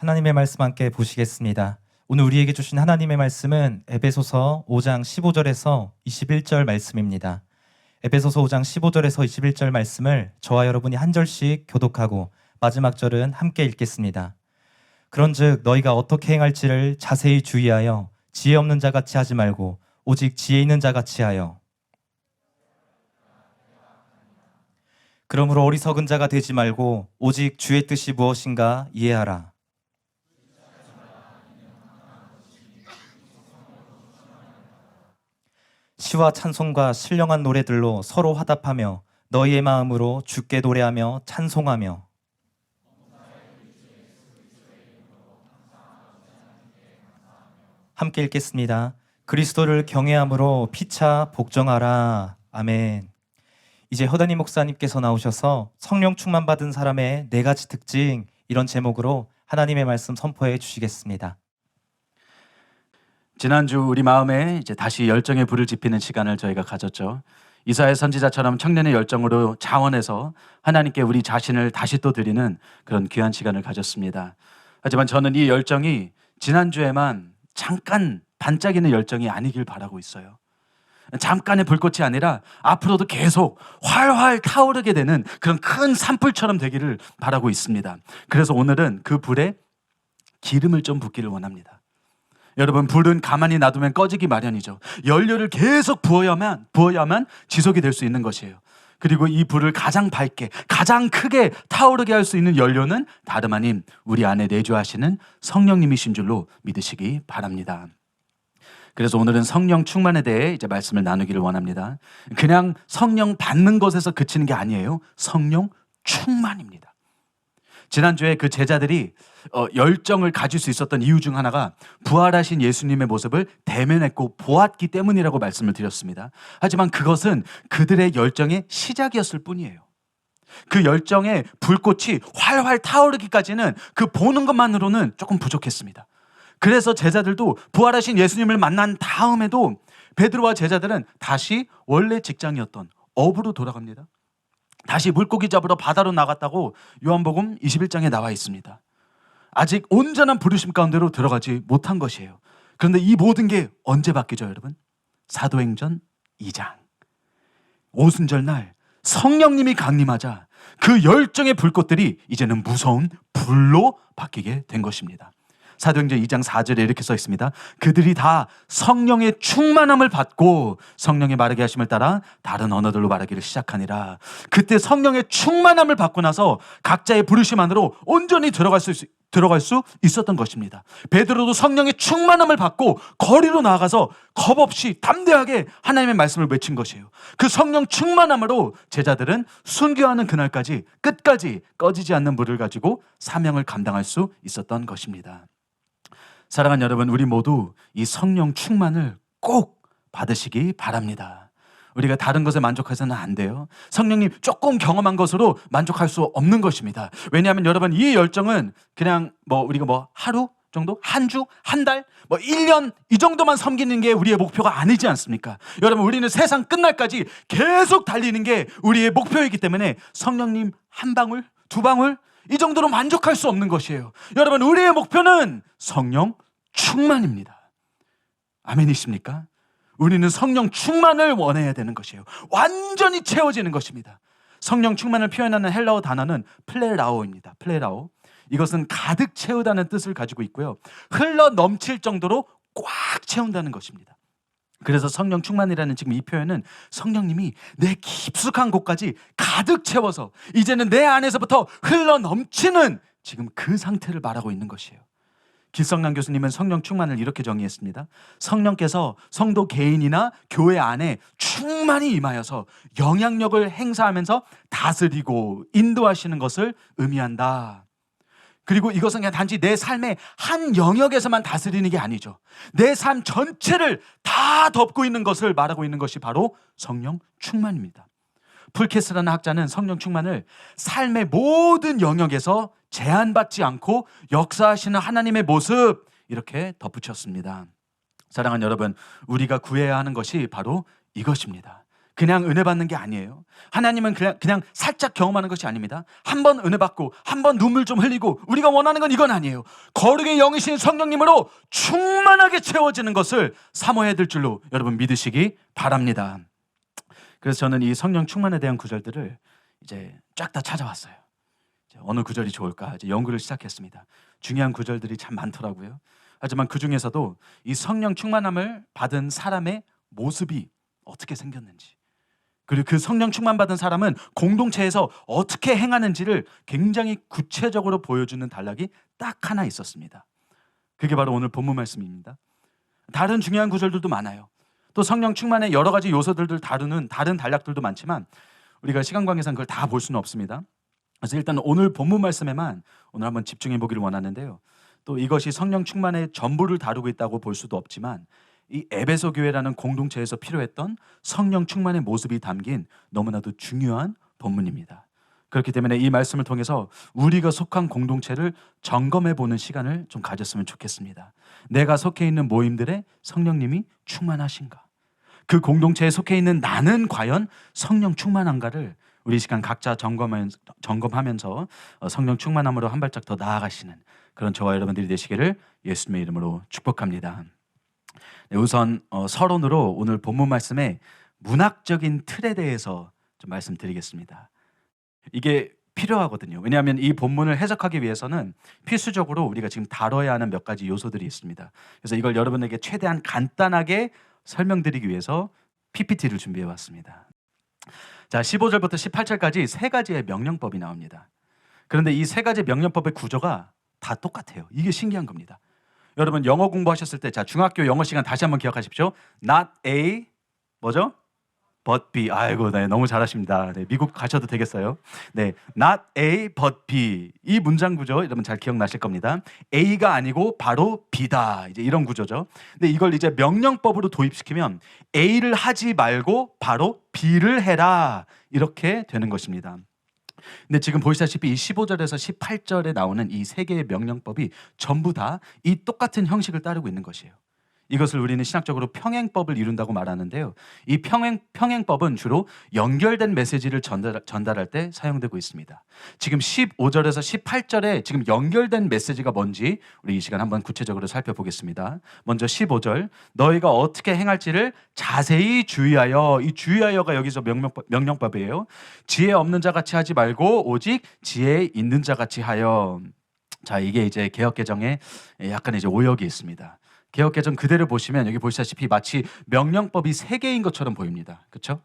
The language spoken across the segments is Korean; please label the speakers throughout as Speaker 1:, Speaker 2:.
Speaker 1: 하나님의 말씀 함께 보시겠습니다. 오늘 우리에게 주신 하나님의 말씀은 에베소서 5장 15절에서 21절 말씀입니다. 에베소서 5장 15절에서 21절 말씀을 저와 여러분이 한 절씩 교독하고 마지막 절은 함께 읽겠습니다. 그런즉 너희가 어떻게 행할지를 자세히 주의하여 지혜 없는 자같이 하지 말고 오직 지혜 있는 자같이 하여 그러므로 어리석은 자가 되지 말고 오직 주의 뜻이 무엇인가 이해하라. 시와 찬송과 신령한 노래들로 서로 화답하며 너희의 마음으로 주께 노래하며 찬송하며 함께 읽겠습니다. 그리스도를 경외함으로 피차 복종하라. 아멘. 이제 허다니 목사님께서 나오셔서 성령 충만 받은 사람의 4가지 특징, 이런 제목으로 하나님의 말씀 선포해 주시겠습니다.
Speaker 2: 지난주 우리 마음에 이제 다시 열정의 불을 지피는 시간을 저희가 가졌죠. 이사야 선지자처럼 청년의 열정으로 자원해서 하나님께 우리 자신을 다시 또 드리는 그런 귀한 시간을 가졌습니다. 하지만 저는 이 열정이 지난주에만 잠깐 반짝이는 열정이 아니길 바라고 있어요. 잠깐의 불꽃이 아니라 앞으로도 계속 활활 타오르게 되는 그런 큰 산불처럼 되기를 바라고 있습니다. 그래서 오늘은 그 불에 기름을 좀 붓기를 원합니다. 여러분, 불은 가만히 놔두면 꺼지기 마련이죠. 연료를 계속 부어야만 지속이 될 수 있는 것이에요. 그리고 이 불을 가장 밝게, 가장 크게 타오르게 할 수 있는 연료는 다름 아닌 우리 안에 내주하시는 성령님이신 줄로 믿으시기 바랍니다. 그래서 오늘은 성령 충만에 대해 이제 말씀을 나누기를 원합니다. 그냥 성령 받는 것에서 그치는 게 아니에요. 성령 충만입니다. 지난주에 그 제자들이 열정을 가질 수 있었던 이유 중 하나가 부활하신 예수님의 모습을 대면했고 보았기 때문이라고 말씀을 드렸습니다. 하지만 그것은 그들의 열정의 시작이었을 뿐이에요. 그 열정의 불꽃이 활활 타오르기까지는 그 보는 것만으로는 조금 부족했습니다. 그래서 제자들도 부활하신 예수님을 만난 다음에도 베드로와 제자들은 다시 원래 직장이었던 업으로 돌아갑니다. 다시 물고기 잡으러 바다로 나갔다고 요한복음 21장에 나와 있습니다. 아직 온전한 부르심 가운데로 들어가지 못한 것이에요. 그런데 이 모든 게 언제 바뀌죠, 여러분? 사도행전 2장 오순절 날 성령님이 강림하자 그 열정의 불꽃들이 이제는 무서운 불로 바뀌게 된 것입니다. 사도행전 2장 4절에 이렇게 써 있습니다. 그들이 다 성령의 충만함을 받고 성령의 말하게 하심을 따라 다른 언어들로 말하기를 시작하니라. 그때 성령의 충만함을 받고 나서 각자의 부르심 안으로 온전히 들어갈 수 있었던 것입니다. 베드로도 성령의 충만함을 받고 거리로 나아가서 겁없이 담대하게 하나님의 말씀을 외친 것이에요. 그 성령 충만함으로 제자들은 순교하는 그날까지 끝까지 꺼지지 않는 불을 가지고 사명을 감당할 수 있었던 것입니다. 사랑하는 여러분, 우리 모두 이 성령 충만을 꼭 받으시기 바랍니다. 우리가 다른 것에 만족해서는 안 돼요. 성령님 조금 경험한 것으로 만족할 수 없는 것입니다. 왜냐하면 여러분, 이 열정은 그냥 우리가 하루 정도? 한 주? 한 달? 1년? 이 정도만 섬기는 게 우리의 목표가 아니지 않습니까? 여러분, 우리는 세상 끝날까지 계속 달리는 게 우리의 목표이기 때문에 성령님 한 방울? 두 방울? 이 정도로 만족할 수 없는 것이에요. 여러분, 우리의 목표는 성령 충만입니다. 아멘이십니까? 우리는 성령 충만을 원해야 되는 것이에요. 완전히 채워지는 것입니다. 성령 충만을 표현하는 헬라어 단어는 플레라오입니다. 플레라오. 이것은 가득 채우다는 뜻을 가지고 있고요. 흘러 넘칠 정도로 꽉 채운다는 것입니다. 그래서 성령 충만이라는 지금 이 표현은 성령님이 내 깊숙한 곳까지 가득 채워서 이제는 내 안에서부터 흘러 넘치는 지금 그 상태를 말하고 있는 것이에요. 길성남 교수님은 성령 충만을 이렇게 정의했습니다. 성령께서 성도 개인이나 교회 안에 충만히 임하여서 영향력을 행사하면서 다스리고 인도하시는 것을 의미한다. 그리고 이것은 그냥 단지 내 삶의 한 영역에서만 다스리는 게 아니죠. 내 삶 전체를 다 덮고 있는 것을 말하고 있는 것이 바로 성령 충만입니다. 풀케스라는 학자는 성령 충만을 삶의 모든 영역에서 제한받지 않고 역사하시는 하나님의 모습, 이렇게 덧붙였습니다. 사랑하는 여러분, 우리가 구해야 하는 것이 바로 이것입니다. 그냥 은혜 받는 게 아니에요. 하나님은 그냥 살짝 경험하는 것이 아닙니다. 한 번 은혜 받고 한 번 눈물 좀 흘리고 우리가 원하는 건 이건 아니에요. 거룩의 영이신 성령님으로 충만하게 채워지는 것을 사모해야 될 줄로 여러분 믿으시기 바랍니다. 그래서 저는 이 성령 충만에 대한 구절들을 이제 쫙 다 찾아왔어요. 이제 어느 구절이 좋을까 이제 연구를 시작했습니다. 중요한 구절들이 참 많더라고요. 하지만 그 중에서도 이 성령 충만함을 받은 사람의 모습이 어떻게 생겼는지, 그리고 그 성령 충만 받은 사람은 공동체에서 어떻게 행하는지를 굉장히 구체적으로 보여주는 단락이 딱 하나 있었습니다. 그게 바로 오늘 본문 말씀입니다. 다른 중요한 구절들도 많아요. 또 성령 충만의 여러 가지 요소들을 다루는 다른 단락들도 많지만 우리가 시간 관계상 그걸 다 볼 수는 없습니다. 그래서 일단 오늘 본문 말씀에만 오늘 한번 집중해 보기를 원하는데요. 또 이것이 성령 충만의 전부를 다루고 있다고 볼 수도 없지만 이 에베소 교회라는 공동체에서 필요했던 성령 충만의 모습이 담긴 너무나도 중요한 본문입니다. 그렇기 때문에 이 말씀을 통해서 우리가 속한 공동체를 점검해 보는 시간을 좀 가졌으면 좋겠습니다. 내가 속해 있는 모임들의 성령님이 충만하신가? 그 공동체에 속해 있는 나는 과연 성령 충만한가를 우리 시간 각자 점검하면서 성령 충만함으로 한 발짝 더 나아가시는 그런 저와 여러분들이 되시기를 예수님의 이름으로 축복합니다. 네, 우선 서론으로 오늘 본문 말씀의 문학적인 틀에 대해서 좀 말씀드리겠습니다. 이게 필요하거든요. 왜냐하면 이 본문을 해석하기 위해서는 필수적으로 우리가 지금 다뤄야 하는 몇 가지 요소들이 있습니다. 그래서 이걸 여러분에게 최대한 간단하게 설명드리기 위해서 PPT를 준비해 왔습니다. 자, 15절부터 18절까지 세 가지의 명령법이 나옵니다. 그런데 이 세 가지 명령법의 구조가 다 똑같아요. 이게 신기한 겁니다. 여러분 영어 공부하셨을 때, 자, 중학교 영어 시간 다시 한번 기억하십시오. Not A, 뭐죠? But B. 아이고, 네, 너무 잘하십니다. 네, 미국 가셔도 되겠어요. 네, Not A, but B. 이 문장 구조 여러분 잘 기억나실 겁니다. A가 아니고 바로 B다. 이제 이런 구조죠. 근데 이걸 이제 명령법으로 도입시키면 A를 하지 말고 바로 B를 해라. 이렇게 되는 것입니다. 근데 지금 보시다시피 이 15절에서 18절에 나오는 이 세 개의 명령법이 전부 다 이 똑같은 형식을 따르고 있는 것이에요. 이것을 우리는 신학적으로 평행법을 이룬다고 말하는데요. 이 평행법은 주로 연결된 메시지를 전달할 때 사용되고 있습니다. 지금 15절에서 18절에 지금 연결된 메시지가 뭔지 우리 이 시간 한번 구체적으로 살펴보겠습니다. 먼저 15절, 너희가 어떻게 행할지를 자세히 주의하여. 이 주의하여가 여기서 명령법이에요. 지혜 없는 자 같이 하지 말고 오직 지혜 있는 자 같이 하여. 자, 이게 이제 개역개정에 약간 이제 오역이 있습니다. 개역개정 그대로 보시면 여기 보시다시피 마치 명령법이 세 개인 것처럼 보입니다. 그렇죠?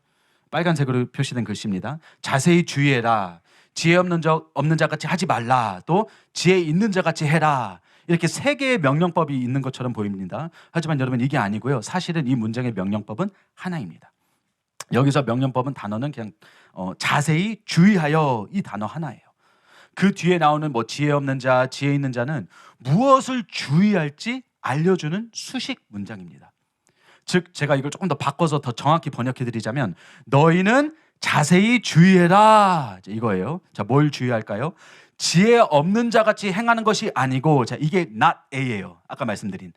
Speaker 2: 빨간색으로 표시된 글씨입니다. 자세히 주의해라. 지혜 없는 자 같이 하지 말라. 또 지혜 있는 자 같이 해라. 이렇게 세 개의 명령법이 있는 것처럼 보입니다. 하지만 여러분 이게 아니고요. 사실은 이 문장의 명령법은 하나입니다. 여기서 명령법은 단어는 그냥 자세히 주의하여 이 단어 하나예요. 그 뒤에 나오는 뭐 지혜 없는 자, 지혜 있는 자는 무엇을 주의할지 알려주는 수식 문장입니다. 즉 제가 이걸 조금 더 바꿔서 더 정확히 번역해 드리자면 너희는 자세히 주의해라. 이거예요. 자, 뭘 주의할까요? 지혜 없는 자 같이 행하는 것이 아니고, 자, 이게 not A예요. 아까 말씀드린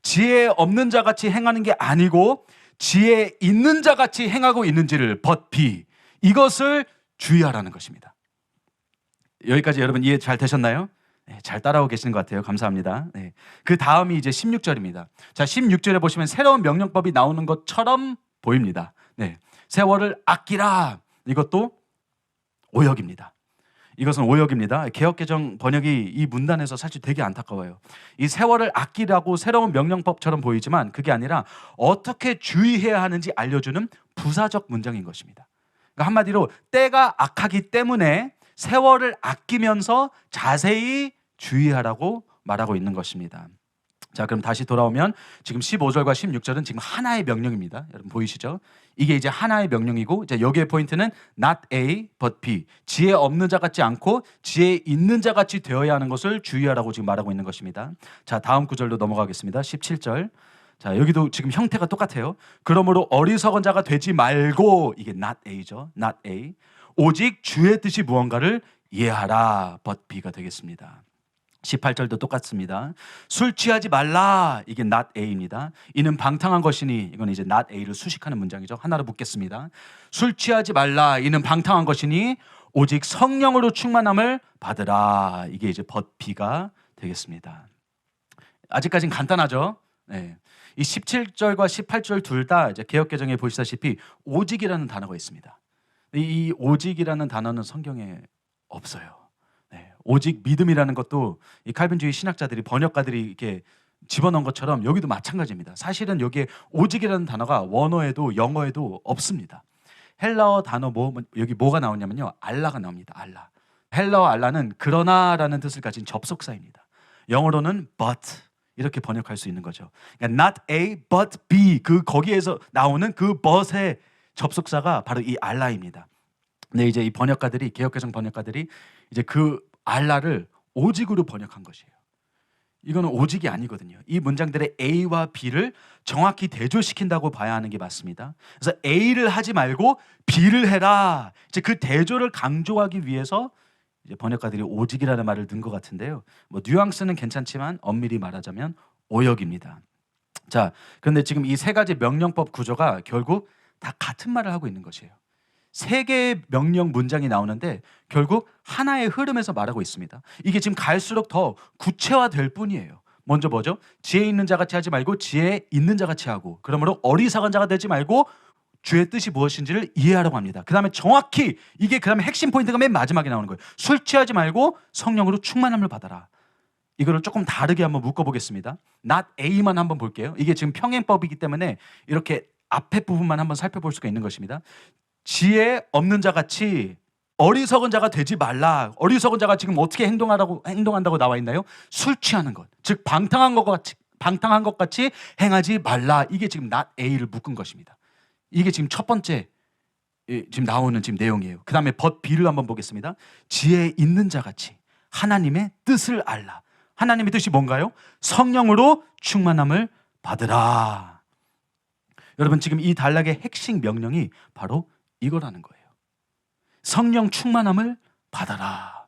Speaker 2: 지혜 없는 자 같이 행하는 게 아니고 지혜 있는 자 같이 행하고 있는지를 but B, 이것을 주의하라는 것입니다. 여기까지 여러분 이해 잘 되셨나요? 네, 잘 따라오고 계시는 것 같아요. 감사합니다. 네. 그 다음이 이제 16절입니다. 자, 16절에 보시면 새로운 명령법이 나오는 것처럼 보입니다. 네. 세월을 아끼라. 이것도 오역입니다. 이것은 오역입니다. 개역개정 번역이 이 문단에서 사실 되게 안타까워요. 이 세월을 아끼라고 새로운 명령법처럼 보이지만 그게 아니라 어떻게 주의해야 하는지 알려주는 부사적 문장인 것입니다. 그러니까 한마디로 때가 악하기 때문에 세월을 아끼면서 자세히 주의하라고 말하고 있는 것입니다. 자, 그럼 다시 돌아오면 지금 15절과 16절은 지금 하나의 명령입니다. 여러분 보이시죠? 이게 이제 하나의 명령이고, 이제 여기의 포인트는 not A but B. 지혜 없는 자 같지 않고 지혜 있는 자 같이 되어야 하는 것을 주의하라고 지금 말하고 있는 것입니다. 자, 다음 구절로 넘어가겠습니다. 17절. 자, 여기도 지금 형태가 똑같아요. 그러므로 어리석은 자가 되지 말고, 이게 not A죠. not A. 오직 주의 뜻이 무언가를 이해하라. but B가 되겠습니다. 18절도 똑같습니다. 술 취하지 말라. 이게 not A입니다. 이는 방탕한 것이니, 이건 이제 not A를 수식하는 문장이죠. 하나로 묶겠습니다. 술 취하지 말라. 이는 방탕한 것이니 오직 성령으로 충만함을 받으라. 이게 이제 but B가 되겠습니다. 아직까지는 간단하죠. 네. 이 17절과 18절 둘 다 이제 개역개정에 보시다시피 오직이라는 단어가 있습니다. 이 오직이라는 단어는 성경에 없어요. 네. 오직 믿음이라는 것도 이 칼빈주의 신학자들이 번역가들이 이렇게 집어넣은 것처럼 여기도 마찬가지입니다. 사실은 여기에 오직이라는 단어가 원어에도 영어에도 없습니다. 헬라어 단어 여기 뭐가 나오냐면요, 알라가 나옵니다. 알라. 헬라어 알라는 그러나라는 뜻을 가진 접속사입니다. 영어로는 but 이렇게 번역할 수 있는 거죠. 그러니까 not A but B, 거기에서 나오는 그 but의 접속사가 바로 이 알라입니다. 근데 이제 이 번역가들이, 개역개정 번역가들이 이제 그 알라를 오직으로 번역한 것이에요. 이거는 오직이 아니거든요. 이 문장들의 A와 B를 정확히 대조시킨다고 봐야 하는 게 맞습니다. 그래서 A를 하지 말고 B를 해라. 이제 그 대조를 강조하기 위해서 이제 번역가들이 오직이라는 말을 넣은 것 같은데요. 뭐 뉘앙스는 괜찮지만 엄밀히 말하자면 오역입니다. 자, 그런데 지금 이 세 가지 명령법 구조가 결국 다 같은 말을 하고 있는 것이에요. 세 개의 명령 문장이 나오는데 결국 하나의 흐름에서 말하고 있습니다. 이게 지금 갈수록 더 구체화될 뿐이에요. 먼저 뭐죠? 지혜 있는 자같이 하지 말고 지혜 있는 자같이 하고, 그러므로 어리석은 자가 되지 말고 주의 뜻이 무엇인지를 이해하라고 합니다. 그 다음에 정확히 이게 그 다음에 핵심 포인트가 맨 마지막에 나오는 거예요. 술 취하지 말고 성령으로 충만함을 받아라. 이거를 조금 다르게 한번 묶어보겠습니다. not A만 한번 볼게요. 이게 지금 평행법이기 때문에 이렇게 앞에 부분만 한번 살펴볼 수가 있는 것입니다. 지혜 없는 자같이 어리석은 자가 되지 말라. 어리석은 자가 지금 어떻게 행동한다고 나와 있나요? 술 취하는 것, 즉 방탕한 것 같이 행하지 말라. 이게 지금 not A를 묶은 것입니다. 이게 지금 첫 번째 지금 나오는 지금 내용이에요. 그 다음에 but B를 한번 보겠습니다. 지혜 있는 자같이 하나님의 뜻을 알라. 하나님의 뜻이 뭔가요? 성령으로 충만함을 받으라. 여러분, 지금 이 단락의 핵심 명령이 바로 이거라는 거예요. 성령 충만함을 받아라.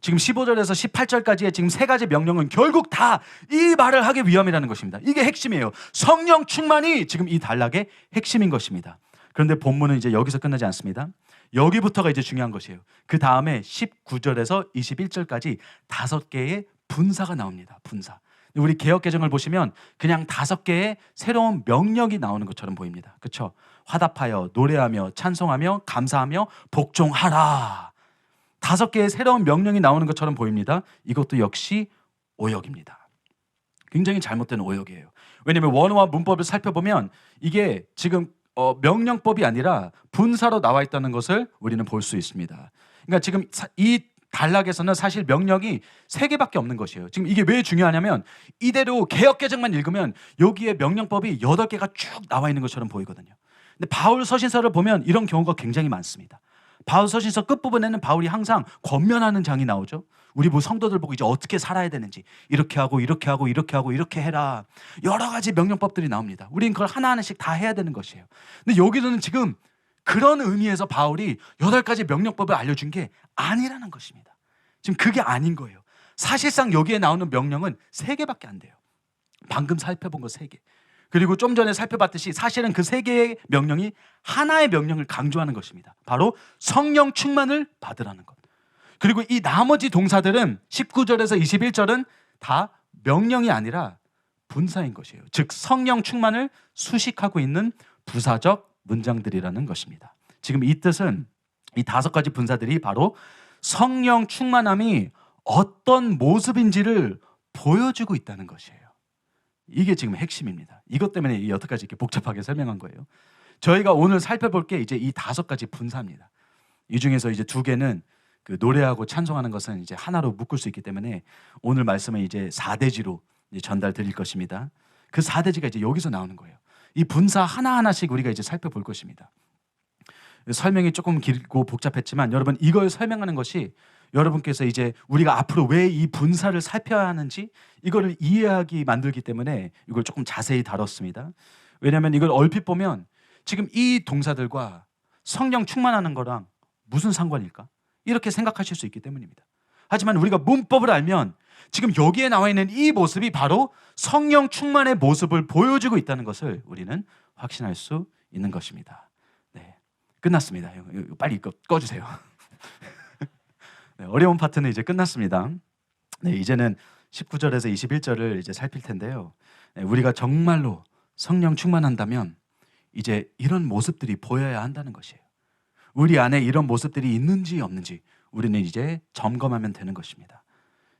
Speaker 2: 지금 15절에서 18절까지의 지금 세 가지 명령은 결국 다 이 말을 하기 위함이라는 것입니다. 이게 핵심이에요. 성령 충만이 지금 이 단락의 핵심인 것입니다. 그런데 본문은 이제 여기서 끝나지 않습니다. 여기부터가 이제 중요한 것이에요. 그 다음에 19절에서 21절까지 5개의 분사가 나옵니다. 분사. 우리 개역개정을 보시면 그냥 5개의 새로운 명령이 나오는 것처럼 보입니다. 그렇죠? 화답하여, 노래하며, 찬송하며, 감사하며, 복종하라. 5개의 새로운 명령이 나오는 것처럼 보입니다. 이것도 역시 오역입니다. 굉장히 잘못된 오역이에요. 왜냐하면 원어와 문법을 살펴보면 이게 지금 명령법이 아니라 분사로 나와 있다는 것을 우리는 볼 수 있습니다. 그러니까 지금 이 단락에서는 사실 명령이 3개밖에 없는 것이에요. 지금 이게 왜 중요하냐면 이대로 개역개정만 읽으면 여기에 명령법이 8개가 쭉 나와 있는 것처럼 보이거든요. 근데 바울 서신서를 보면 이런 경우가 굉장히 많습니다. 바울 서신서 끝부분에는 바울이 항상 권면하는 장이 나오죠. 우리 뭐 성도들 보고 이제 어떻게 살아야 되는지, 이렇게 하고 이렇게 하고 이렇게 하고 이렇게 해라. 여러 가지 명령법들이 나옵니다. 우린 그걸 하나하나씩 다 해야 되는 것이에요. 근데 여기서는 지금 그런 의미에서 바울이 8가지 명령법을 알려준 게 아니라는 것입니다. 지금 그게 아닌 거예요. 사실상 여기에 나오는 명령은 3개밖에 안 돼요. 방금 살펴본 거 3개. 그리고 좀 전에 살펴봤듯이 사실은 그 3개의 명령이 하나의 명령을 강조하는 것입니다. 바로 성령 충만을 받으라는 것. 그리고 이 나머지 동사들은 19절에서 21절은 다 명령이 아니라 분사인 것이에요. 즉 성령 충만을 수식하고 있는 부사적 문장들이라는 것입니다. 지금 이 뜻은 이 5가지 분사들이 바로 성령 충만함이 어떤 모습인지를 보여주고 있다는 것이에요. 이게 지금 핵심입니다. 이것 때문에 이 8가지 이렇게 복잡하게 설명한 거예요. 저희가 오늘 살펴볼 게 이제 이 5가지 분사입니다. 이 중에서 이제 2개는 그 노래하고 찬송하는 것은 이제 하나로 묶을 수 있기 때문에 오늘 말씀은 이제 4대지로 이제 전달 드릴 것입니다. 그 4대지가 이제 여기서 나오는 거예요. 이 분사 하나하나씩 우리가 이제 살펴볼 것입니다. 설명이 조금 길고 복잡했지만 여러분, 이걸 설명하는 것이 여러분께서 이제 우리가 앞으로 왜 이 분사를 살펴야 하는지 이거를 이해하기 만들기 때문에 이걸 조금 자세히 다뤘습니다. 왜냐하면 이걸 얼핏 보면 지금 이 동사들과 성령 충만하는 거랑 무슨 상관일까? 이렇게 생각하실 수 있기 때문입니다. 하지만 우리가 문법을 알면 지금 여기에 나와 있는 이 모습이 바로 성령 충만의 모습을 보여주고 있다는 것을 우리는 확신할 수 있는 것입니다. 네, 끝났습니다. 이거 빨리 꺼주세요. 네, 어려운 파트는 이제 끝났습니다. 네, 이제는 19절에서 21절을 이제 살필 텐데요. 네, 우리가 정말로 성령 충만한다면 이제 이런 모습들이 보여야 한다는 것이에요. 우리 안에 이런 모습들이 있는지 없는지 우리는 이제 점검하면 되는 것입니다.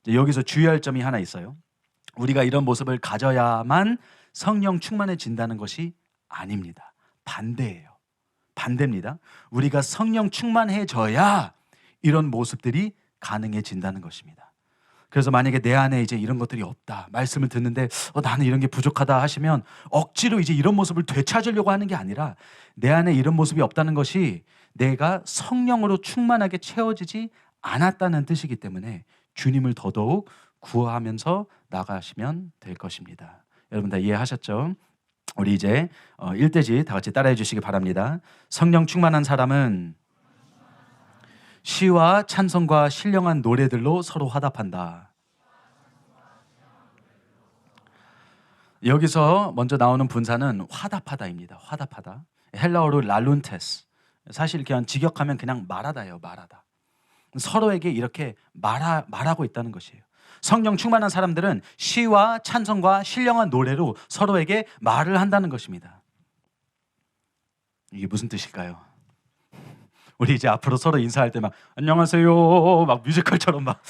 Speaker 2: 이제 여기서 주의할 점이 하나 있어요. 우리가 이런 모습을 가져야만 성령 충만해진다는 것이 아닙니다. 반대예요. 반대입니다. 우리가 성령 충만해져야 이런 모습들이 가능해진다는 것입니다. 그래서 만약에 내 안에 이제 이런 것들이 없다, 말씀을 듣는데 나는 이런 게 부족하다 하시면 억지로 이제 이런 모습을 되찾으려고 하는 게 아니라 내 안에 이런 모습이 없다는 것이 내가 성령으로 충만하게 채워지지 않았다는 뜻이기 때문에 주님을 더더욱 구하면서 나가시면 될 것입니다. 여러분 다 이해하셨죠? 우리 이제 1대지 다 같이 따라해 주시기 바랍니다. 성령 충만한 사람은 시와 찬송과 신령한 노래들로 서로 화답한다. 여기서 먼저 나오는 분사는 화답하다입니다. 화답하다. 헬라어로 랄룬테스. 사실 그냥 직역하면 그냥 말하다예요. 말하다. 서로에게 이렇게 말하고 있다는 것이에요. 성령 충만한 사람들은 시와 찬송과 신령한 노래로 서로에게 말을 한다는 것입니다. 이게 무슨 뜻일까요? 우리 이제 앞으로 서로 인사할 때 막 안녕하세요 막 뮤지컬처럼 막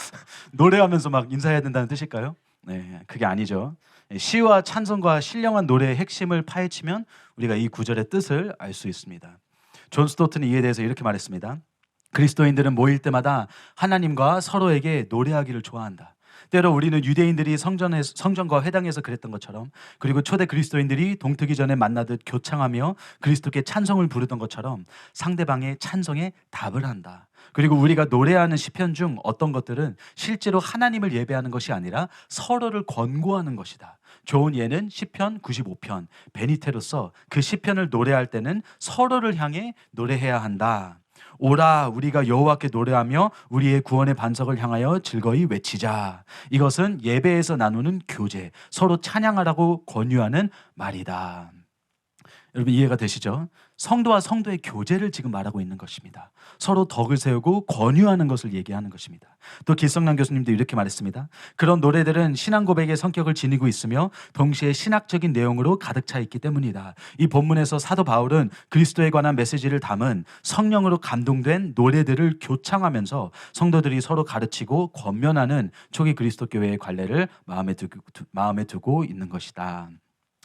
Speaker 2: 노래하면서 막 인사해야 된다는 뜻일까요? 네, 그게 아니죠. 시와 찬송과 신령한 노래의 핵심을 파헤치면 우리가 이 구절의 뜻을 알 수 있습니다. 존 스토트는 이에 대해서 이렇게 말했습니다. 그리스도인들은 모일 때마다 하나님과 서로에게 노래하기를 좋아한다. 때로 우리는 유대인들이 성전과 회당에서 그랬던 것처럼, 그리고 초대 그리스도인들이 동트기 전에 만나듯 교창하며 그리스도께 찬송을 부르던 것처럼 상대방의 찬송에 답을 한다. 그리고 우리가 노래하는 시편 중 어떤 것들은 실제로 하나님을 예배하는 것이 아니라 서로를 권고하는 것이다. 좋은 예는 시편 95편 베니테로서 그 시편을 노래할 때는 서로를 향해 노래해야 한다. 오라 우리가 여호와께 노래하며 우리의 구원의 반석을 향하여 즐거이 외치자. 이것은 예배에서 나누는 교제, 서로 찬양하라고 권유하는 말이다. 여러분 이해가 되시죠? 성도와 성도의 교제를 지금 말하고 있는 것입니다. 서로 덕을 세우고 권유하는 것을 얘기하는 것입니다. 또 길성남 교수님도 이렇게 말했습니다. 그런 노래들은 신앙 고백의 성격을 지니고 있으며 동시에 신학적인 내용으로 가득 차 있기 때문이다. 이 본문에서 사도 바울은 그리스도에 관한 메시지를 담은 성령으로 감동된 노래들을 교창하면서 성도들이 서로 가르치고 권면하는 초기 그리스도 교회의 관례를 마음에 두고 있는 것이다.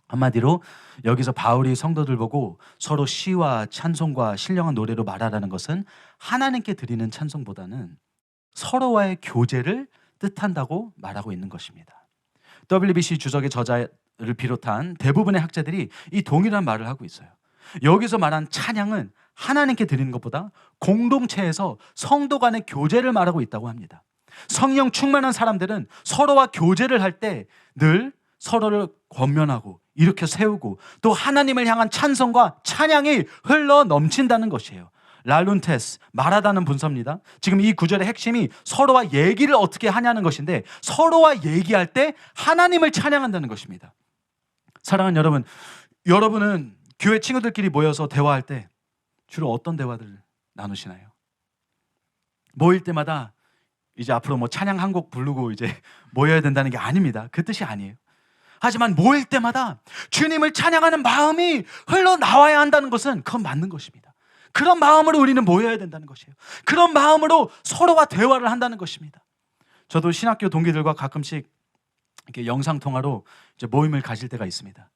Speaker 2: 한마디로 여기서 바울이 성도들 보고 서로 시와 찬송과 신령한 노래로 말하라는 것은 하나님께 드리는 찬송보다는 서로와의 교제를 뜻한다고 말하고 있는 것입니다. WBC 주석의 저자를 비롯한 대부분의 학자들이 이 동일한 말을 하고 있어요. 여기서 말한 찬양은 하나님께 드리는 것보다 공동체에서 성도 간의 교제를 말하고 있다고 합니다. 성령 충만한 사람들은 서로와 교제를 할 때 늘 서로를 권면하고 일으켜 세우고 또 하나님을 향한 찬송과 찬양이 흘러 넘친다는 것이에요. 랄룬테스, 말하다는 분사입니다. 지금 이 구절의 핵심이 서로와 얘기를 어떻게 하냐는 것인데 서로와 얘기할 때 하나님을 찬양한다는 것입니다. 사랑하는 여러분, 여러분은 교회 친구들끼리 모여서 대화할 때 주로 어떤 대화들을 나누시나요? 모일 때마다 이제 앞으로 뭐 찬양 한 곡 부르고 이제 모여야 된다는 게 아닙니다. 그 뜻이 아니에요. 하지만 모일 때마다 주님을 찬양하는 마음이 흘러나와야 한다는 것은 그건 맞는 것입니다. 그런 마음으로 우리는 모여야 된다는 것이에요. 그런 마음으로 서로와 대화를 한다는 것입니다. 저도 신학교 동기들과 가끔씩 이렇게 영상통화로 이제 모임을 가질 때가 있습니다.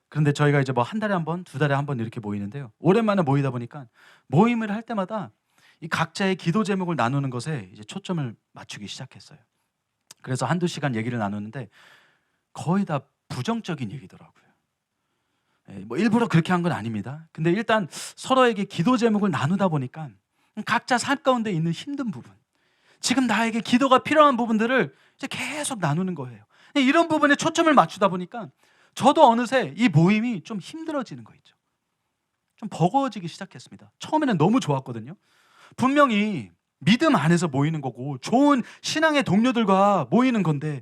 Speaker 2: 그런데 저희가 이제 뭐 한 달에 한 번, 두 달에 한 번 이렇게 모이는데요. 오랜만에 모이다 보니까 모임을 할 때마다 이 각자의 기도 제목을 나누는 것에 이제 초점을 맞추기 시작했어요. 그래서 한두 시간 얘기를 나누는데 거의 다 부정적인 얘기더라고요. 뭐 일부러 그렇게 한 건 아닙니다. 근데 일단 서로에게 기도 제목을 나누다 보니까 각자 삶 가운데 있는 힘든 부분, 지금 나에게 기도가 필요한 부분들을 이제 계속 나누는 거예요. 이런 부분에 초점을 맞추다 보니까 저도 어느새 이 모임이 좀 힘들어지는 거 있죠. 좀 버거워지기 시작했습니다. 처음에는 너무 좋았거든요. 분명히 믿음 안에서 모이는 거고 좋은 신앙의 동료들과 모이는 건데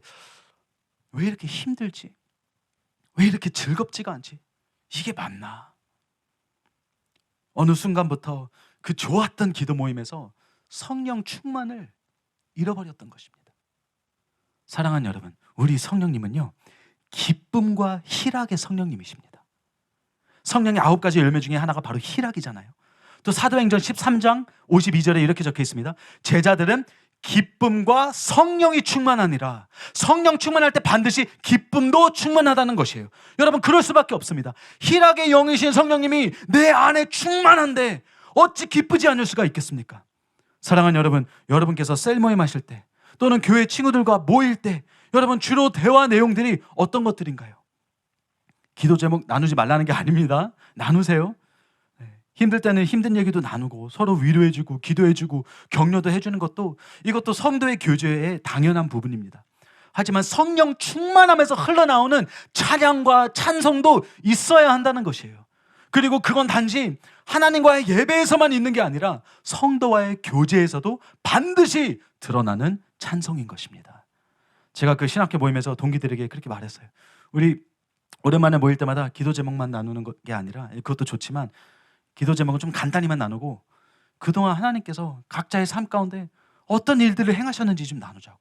Speaker 2: 왜 이렇게 힘들지? 왜 이렇게 즐겁지가 않지? 이게 맞나? 어느 순간부터 그 좋았던 기도 모임에서 성령 충만을 잃어버렸던 것입니다. 사랑하는 여러분, 우리 성령님은요, 기쁨과 희락의 성령님이십니다. 성령의 9가지 열매 중에 하나가 바로 희락이잖아요. 또 사도행전 13장 52절에 이렇게 적혀 있습니다. 제자들은 기쁨과 성령이 충만하니라. 성령 충만할 때 반드시 기쁨도 충만하다는 것이에요. 여러분, 그럴 수밖에 없습니다. 희락의 영이신 성령님이 내 안에 충만한데 어찌 기쁘지 않을 수가 있겠습니까? 사랑하는 여러분, 여러분께서 셀 모임 하실 때 또는 교회 친구들과 모일 때 여러분 주로 대화 내용들이 어떤 것들인가요? 기도 제목 나누지 말라는 게 아닙니다. 나누세요. 힘들 때는 힘든 얘기도 나누고 서로 위로해주고 기도해주고 격려도 해주는 것도 이것도 성도의 교제의 당연한 부분입니다. 하지만 성령 충만함에서 흘러나오는 찬양과 찬송도 있어야 한다는 것이에요. 그리고 그건 단지 하나님과의 예배에서만 있는 게 아니라 성도와의 교제에서도 반드시 드러나는 찬송인 것입니다. 제가 그 신학교 모임에서 동기들에게 그렇게 말했어요. 우리 오랜만에 모일 때마다 기도 제목만 나누는 게 아니라, 그것도 좋지만 기도 제목은 좀 간단히만 나누고 그동안 하나님께서 각자의 삶 가운데 어떤 일들을 행하셨는지 좀 나누자고,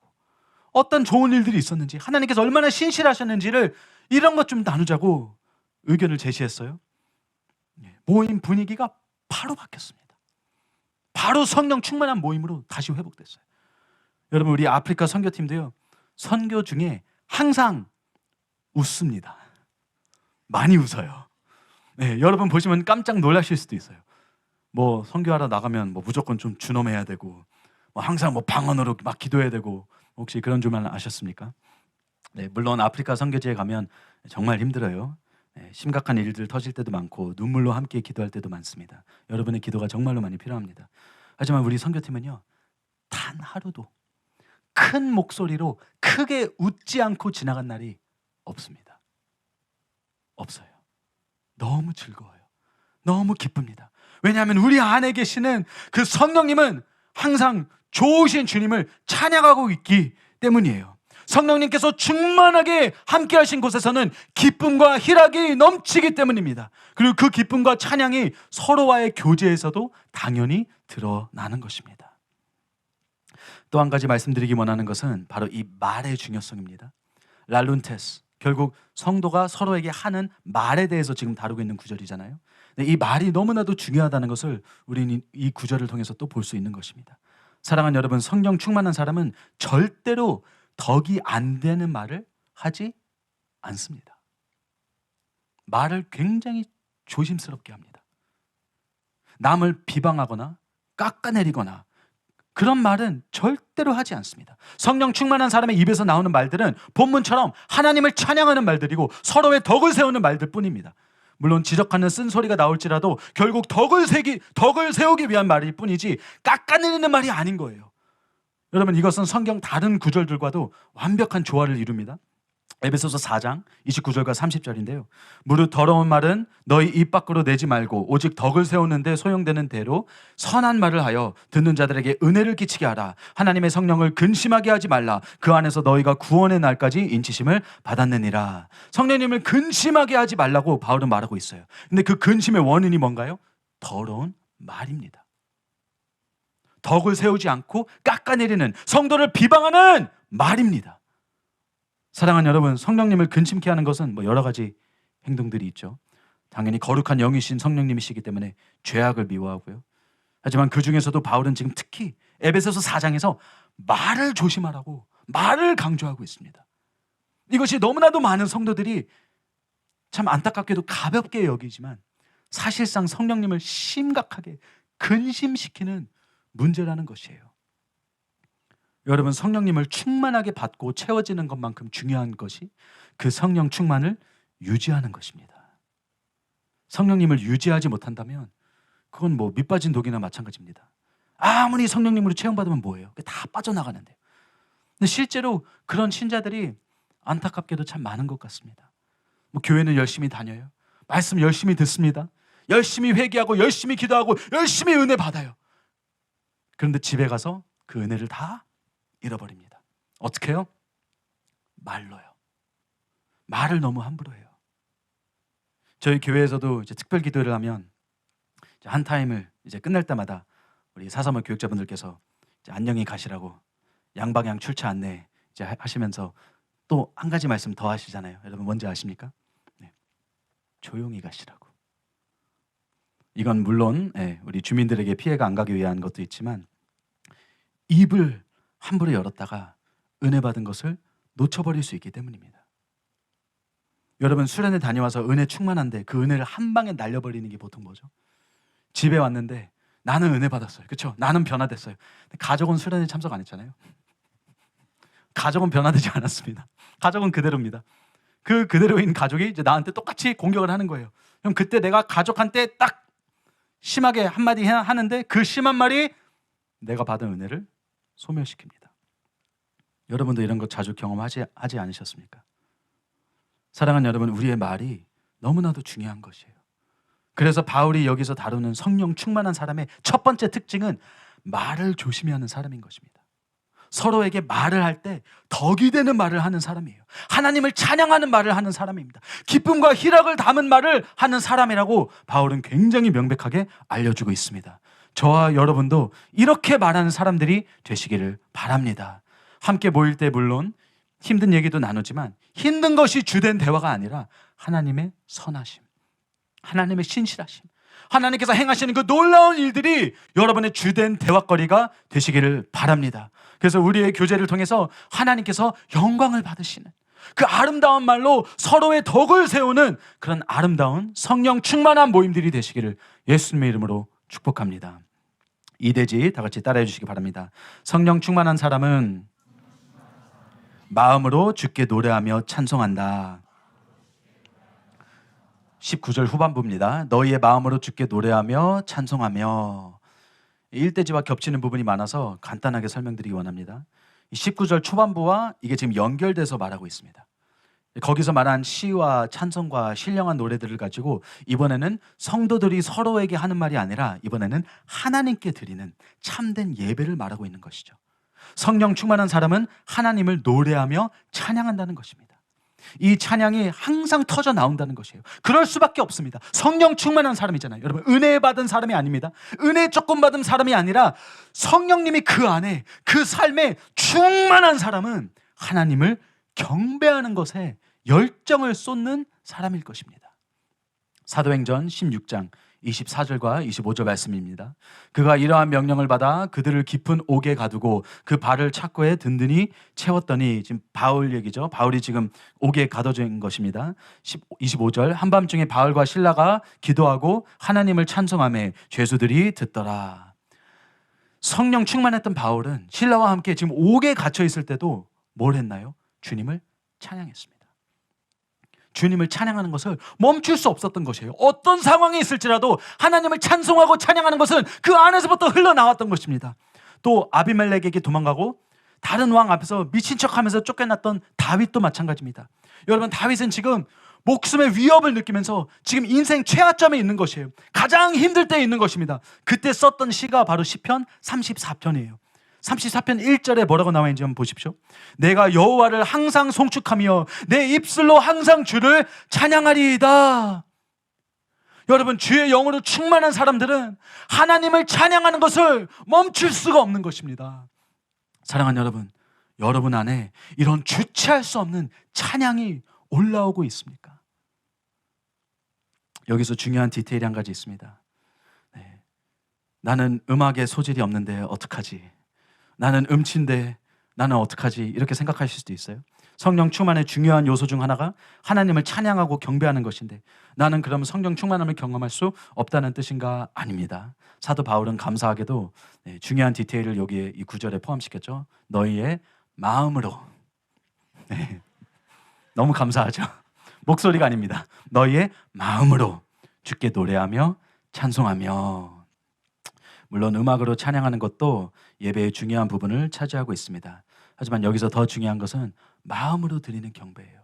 Speaker 2: 어떤 좋은 일들이 있었는지, 하나님께서 얼마나 신실하셨는지를 이런 것 좀 나누자고 의견을 제시했어요. 모임 분위기가 바로 바뀌었습니다. 바로 성령 충만한 모임으로 다시 회복됐어요. 여러분, 우리 아프리카 선교팀도요, 선교 중에 항상 웃습니다. 많이 웃어요. 네, 여러분 보시면 깜짝 놀라실 수도 있어요. 뭐 선교하러 나가면 뭐 무조건 좀 준엄해야 되고, 뭐 항상 뭐 방언으로 막 기도해야 되고, 혹시 그런 줄만 아셨습니까? 네, 물론 아프리카 선교지에 가면 정말 힘들어요. 네, 심각한 일들 터질 때도 많고 눈물로 함께 기도할 때도 많습니다. 여러분의 기도가 정말로 많이 필요합니다. 하지만 우리 선교팀은요, 단 하루도 큰 목소리로 크게 웃지 않고 지나간 날이 없습니다. 없어요. 너무 즐거워요. 너무 기쁩니다. 왜냐하면 우리 안에 계시는 그 성령님은 항상 좋으신 주님을 찬양하고 있기 때문이에요. 성령님께서 충만하게 함께 하신 곳에서는 기쁨과 희락이 넘치기 때문입니다. 그리고 그 기쁨과 찬양이 서로와의 교제에서도 당연히 드러나는 것입니다. 또 한 가지 말씀드리기 원하는 것은 바로 이 말의 중요성입니다. 랄룬테스, 결국 성도가 서로에게 하는 말에 대해서 지금 다루고 있는 구절이잖아요. 이 말이 너무나도 중요하다는 것을 우리는 이 구절을 통해서 또 볼 수 있는 것입니다. 사랑하는 여러분, 성령 충만한 사람은 절대로 덕이 안 되는 말을 하지 않습니다. 말을 굉장히 조심스럽게 합니다. 남을 비방하거나 깎아내리거나 그런 말은 절대로 하지 않습니다. 성령 충만한 사람의 입에서 나오는 말들은 본문처럼 하나님을 찬양하는 말들이고 서로의 덕을 세우는 말들 뿐입니다. 물론 지적하는 쓴소리가 나올지라도 결국 덕을 세우기 위한 말일 뿐이지 깎아내리는 말이 아닌 거예요. 여러분, 이것은 성경 다른 구절들과도 완벽한 조화를 이룹니다. 에베소서 4장 29절과 30절인데요. 무릇 더러운 말은 너희 입 밖으로 내지 말고 오직 덕을 세우는 데 소용되는 대로 선한 말을 하여 듣는 자들에게 은혜를 끼치게 하라. 하나님의 성령을 근심하게 하지 말라. 그 안에서 너희가 구원의 날까지 인치심을 받았느니라. 성령님을 근심하게 하지 말라고 바울은 말하고 있어요. 근데 그 근심의 원인이 뭔가요? 더러운 말입니다. 덕을 세우지 않고 깎아내리는, 성도를 비방하는 말입니다. 사랑하는 여러분, 성령님을 근심케 하는 것은 뭐 여러 가지 행동들이 있죠. 당연히 거룩한 영이신 성령님이시기 때문에 죄악을 미워하고요. 하지만 그 중에서도 바울은 지금 특히 에베소서 4장에서 말을 조심하라고 말을 강조하고 있습니다. 이것이 너무나도 많은 성도들이 참 안타깝게도 가볍게 여기지만 사실상 성령님을 심각하게 근심시키는 문제라는 것이에요. 여러분, 성령님을 충만하게 받고 채워지는 것만큼 중요한 것이 그 성령 충만을 유지하는 것입니다. 성령님을 유지하지 못한다면 그건 뭐 밑빠진 독이나 마찬가지입니다. 아무리 성령님으로 채용받으면 뭐예요? 다 빠져나가는데요. 근데 실제로 그런 신자들이 안타깝게도 참 많은 것 같습니다. 뭐 교회는 열심히 다녀요. 말씀 열심히 듣습니다. 열심히 회개하고 열심히 기도하고 열심히 은혜 받아요. 그런데 집에 가서 그 은혜를 다 잃어버립니다. 어떻게 해요? 말로요. 말을 너무 함부로 해요. 저희 교회에서도 이제 특별 기도를 하면 이제 한 타임을 이제 끝날 때마다 우리 사사모 교육자분들께서 이제 안녕히 가시라고 양방향 출처 안내 이제 하시면서 또 한 가지 말씀 더 하시잖아요. 여러분 뭔지 아십니까? 네. 조용히 가시라고. 이건 물론 우리 주민들에게 피해가 안 가기 위한 것도 있지만 입을 함부로 열었다가 은혜 받은 것을 놓쳐버릴 수 있기 때문입니다. 여러분 수련회 다녀와서 은혜 충만한데 그 은혜를 한 방에 날려버리는 게 보통 뭐죠? 집에 왔는데 나는 은혜 받았어요. 그렇죠? 나는 변화됐어요. 가족은 수련회 참석 안 했잖아요. 가족은 변화되지 않았습니다. 가족은 그대로입니다. 그 그대로인 가족이 이제 나한테 똑같이 공격을 하는 거예요. 그럼 그때 내가 가족한테 딱 심하게 한마디 하는데 그 심한 말이 내가 받은 은혜를 소멸시킵니다. 여러분도 이런 것 자주 경험하지 않으셨습니까? 사랑하는 여러분, 우리의 말이 너무나도 중요한 것이에요. 그래서 바울이 여기서 다루는 성령 충만한 사람의 첫 번째 특징은 말을 조심히 하는 사람인 것입니다. 서로에게 말을 할 때 덕이 되는 말을 하는 사람이에요. 하나님을 찬양하는 말을 하는 사람입니다. 기쁨과 희락을 담은 말을 하는 사람이라고 바울은 굉장히 명백하게 알려주고 있습니다. 저와 여러분도 이렇게 말하는 사람들이 되시기를 바랍니다. 함께 모일 때 물론 힘든 얘기도 나누지만 힘든 것이 주된 대화가 아니라 하나님의 선하심, 하나님의 신실하심, 하나님께서 행하시는 그 놀라운 일들이 여러분의 주된 대화거리가 되시기를 바랍니다. 그래서 우리의 교제를 통해서 하나님께서 영광을 받으시는 그 아름다운 말로 서로의 덕을 세우는 그런 아름다운 성령 충만한 모임들이 되시기를 예수님의 이름으로 축복합니다. 이대지 다 같이 따라해 주시기 바랍니다. 성령 충만한 사람은 마음으로 주께 노래하며 찬송한다. 19절 후반부입니다. 너희의 마음으로 주께 노래하며 찬송하며. 1대지와 겹치는 부분이 많아서 간단하게 설명드리기 원합니다. 19절 초반부와 이게 지금 연결돼서 말하고 있습니다. 거기서 말한 시와 찬송과 신령한 노래들을 가지고 이번에는 성도들이 서로에게 하는 말이 아니라 이번에는 하나님께 드리는 참된 예배를 말하고 있는 것이죠. 성령 충만한 사람은 하나님을 노래하며 찬양한다는 것입니다. 이 찬양이 항상 터져 나온다는 것이에요. 그럴 수밖에 없습니다. 성령 충만한 사람이잖아요. 여러분 은혜 받은 사람이 아닙니다. 은혜 조금 받은 사람이 아니라 성령님이 그 안에 그 삶에 충만한 사람은 하나님을 경배하는 것에 열정을 쏟는 사람일 것입니다. 사도행전 16장 24절과 25절 말씀입니다. 그가 이러한 명령을 받아 그들을 깊은 옥에 가두고 그 발을 착고에 든든히 채웠더니, 지금 바울 얘기죠. 바울이 지금 옥에 가둬진 것입니다. 25절 한밤중에 바울과 실라가 기도하고 하나님을 찬송하며 죄수들이 듣더라. 성령 충만했던 바울은 실라와 함께 지금 옥에 갇혀 있을 때도 뭘 했나요? 주님을 찬양했습니다. 주님을 찬양하는 것을 멈출 수 없었던 것이에요. 어떤 상황이 있을지라도 하나님을 찬송하고 찬양하는 것은 그 안에서부터 흘러나왔던 것입니다. 또 아비멜렉에게 도망가고 다른 왕 앞에서 미친 척하면서 쫓겨났던 다윗도 마찬가지입니다. 여러분 다윗은 지금 목숨의 위협을 느끼면서 지금 인생 최하점에 있는 것이에요. 가장 힘들 때에 있는 것입니다. 그때 썼던 시가 바로 시편 34편이에요. 34편 1절에 뭐라고 나와 있는지 한번 보십시오. 내가 여호와를 항상 송축하며 내 입술로 항상 주를 찬양하리이다. 여러분 주의 영으로 충만한 사람들은 하나님을 찬양하는 것을 멈출 수가 없는 것입니다. 사랑하는 여러분, 여러분 안에 이런 주체할 수 없는 찬양이 올라오고 있습니까? 여기서 중요한 디테일이 한 가지 있습니다. 나는 음악에 소질이 없는데 어떡하지? 나는 음치인데 나는 어떡하지? 이렇게 생각하실 수도 있어요. 성령 충만의 중요한 요소 중 하나가 하나님을 찬양하고 경배하는 것인데 나는 그럼 성령 충만함을 경험할 수 없다는 뜻인가? 아닙니다. 사도 바울은 감사하게도 중요한 디테일을 여기에 이 구절에 포함시켰죠. 너희의 마음으로. 너무 감사하죠. 목소리가 아닙니다. 너희의 마음으로 주께 노래하며 찬송하며. 물론 음악으로 찬양하는 것도 예배의 중요한 부분을 차지하고 있습니다. 하지만 여기서 더 중요한 것은 마음으로 드리는 경배예요.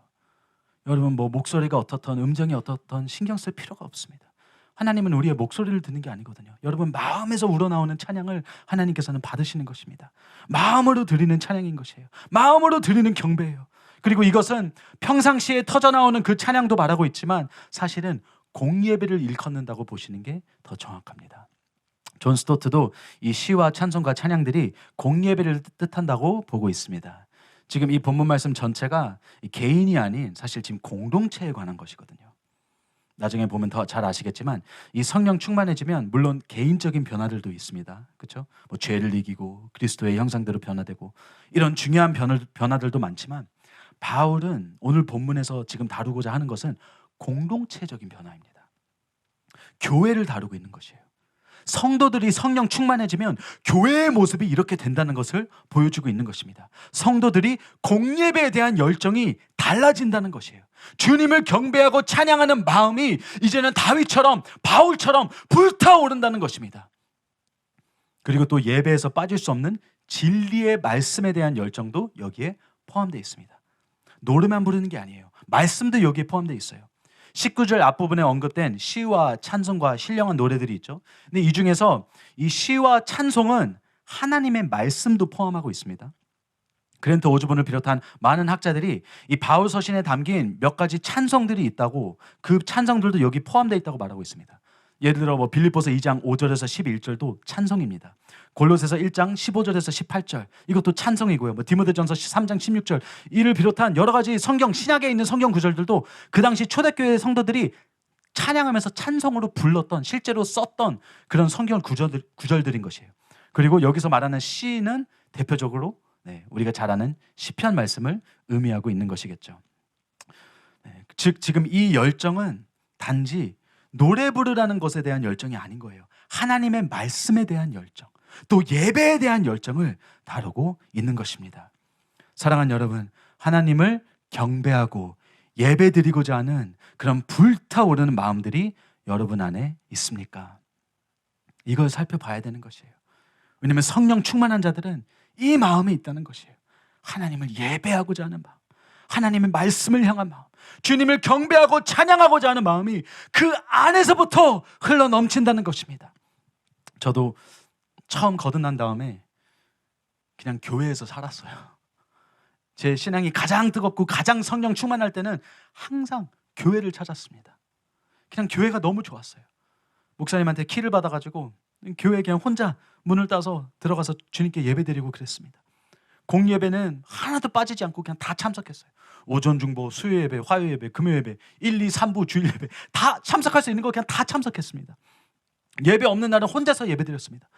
Speaker 2: 여러분 목소리가 어떻든 음정이 어떻든 신경 쓸 필요가 없습니다. 하나님은 우리의 목소리를 듣는 게 아니거든요. 여러분, 마음에서 우러나오는 찬양을 하나님께서는 받으시는 것입니다. 마음으로 드리는 찬양인 것이에요. 마음으로 드리는 경배예요. 그리고 이것은 평상시에 터져나오는 그 찬양도 말하고 있지만 사실은 공예배를 일컫는다고 보시는 게 더 정확합니다. 존 스토트도 이 시와 찬송과 찬양들이 공예배를 뜻한다고 보고 있습니다. 지금 이 본문 말씀 전체가 개인이 아닌 사실 지금 공동체에 관한 것이거든요. 나중에 보면 더 잘 아시겠지만 이 성령 충만해지면 물론 개인적인 변화들도 있습니다. 그렇죠? 뭐 죄를 이기고 그리스도의 형상대로 변화되고 이런 중요한 변화들도 많지만 바울은 오늘 본문에서 지금 다루고자 하는 것은 공동체적인 변화입니다. 교회를 다루고 있는 것이에요. 성도들이 성령 충만해지면 교회의 모습이 이렇게 된다는 것을 보여주고 있는 것입니다. 성도들이 공예배에 대한 열정이 달라진다는 것이에요. 주님을 경배하고 찬양하는 마음이 이제는 다윗처럼 바울처럼 불타오른다는 것입니다. 그리고 또 예배에서 빠질 수 없는 진리의 말씀에 대한 열정도 여기에 포함되어 있습니다. 노래만 부르는 게 아니에요. 말씀도 여기에 포함되어 있어요. 19절 앞부분에 언급된 시와 찬송과 신령한 노래들이 있죠. 근데 이 중에서 이 시와 찬송은 하나님의 말씀도 포함하고 있습니다. 그랜트 오즈본을 비롯한 많은 학자들이 이 바울 서신에 담긴 몇 가지 찬송들이 있다고, 그 찬송들도 여기 포함되어 있다고 말하고 있습니다. 예를 들어 뭐 빌립보서 2장 5절에서 11절도 찬송입니다. 골로새서 1장 15절에서 18절 이것도 찬송이고요. 뭐 디모데전서 3장 16절 이를 비롯한 여러 가지 성경 신약에 있는 성경 구절들도 그 당시 초대교회 성도들이 찬양하면서 찬송으로 불렀던, 실제로 썼던 그런 성경 구절들인 것이에요. 그리고 여기서 말하는 시는 대표적으로 우리가 잘 아는 시편 말씀을 의미하고 있는 것이겠죠. 즉 지금 이 열정은 단지 노래 부르라는 것에 대한 열정이 아닌 거예요. 하나님의 말씀에 대한 열정, 또 예배에 대한 열정을 다루고 있는 것입니다. 사랑하는 여러분, 하나님을 경배하고 예배드리고자 하는 그런 불타오르는 마음들이 여러분 안에 있습니까? 이걸 살펴봐야 되는 것이에요. 왜냐하면 성령 충만한 자들은 이 마음이 있다는 것이에요. 하나님을 예배하고자 하는 마음, 하나님의 말씀을 향한 마음, 주님을 경배하고 찬양하고자 하는 마음이 그 안에서부터 흘러 넘친다는 것입니다. 저도 처음 거듭난 다음에 그냥 교회에서 살았어요. 제 신앙이 가장 뜨겁고 가장 성령 충만할 때는 항상 교회를 찾았습니다. 그냥 교회가 너무 좋았어요. 목사님한테 키를 받아가지고 교회에 그냥 혼자 문을 따서 들어가서 주님께 예배드리고 그랬습니다. 공예배는 하나도 빠지지 않고 그냥 다 참석했어요. 오전 중보, 수요 예배, 화요 예배, 금요 예배, 1, 2, 3부 주일 예배 다 참석할 수 있는 거 그냥 다 참석했습니다. 예배 없는 날은 혼자서 예배드렸습니다.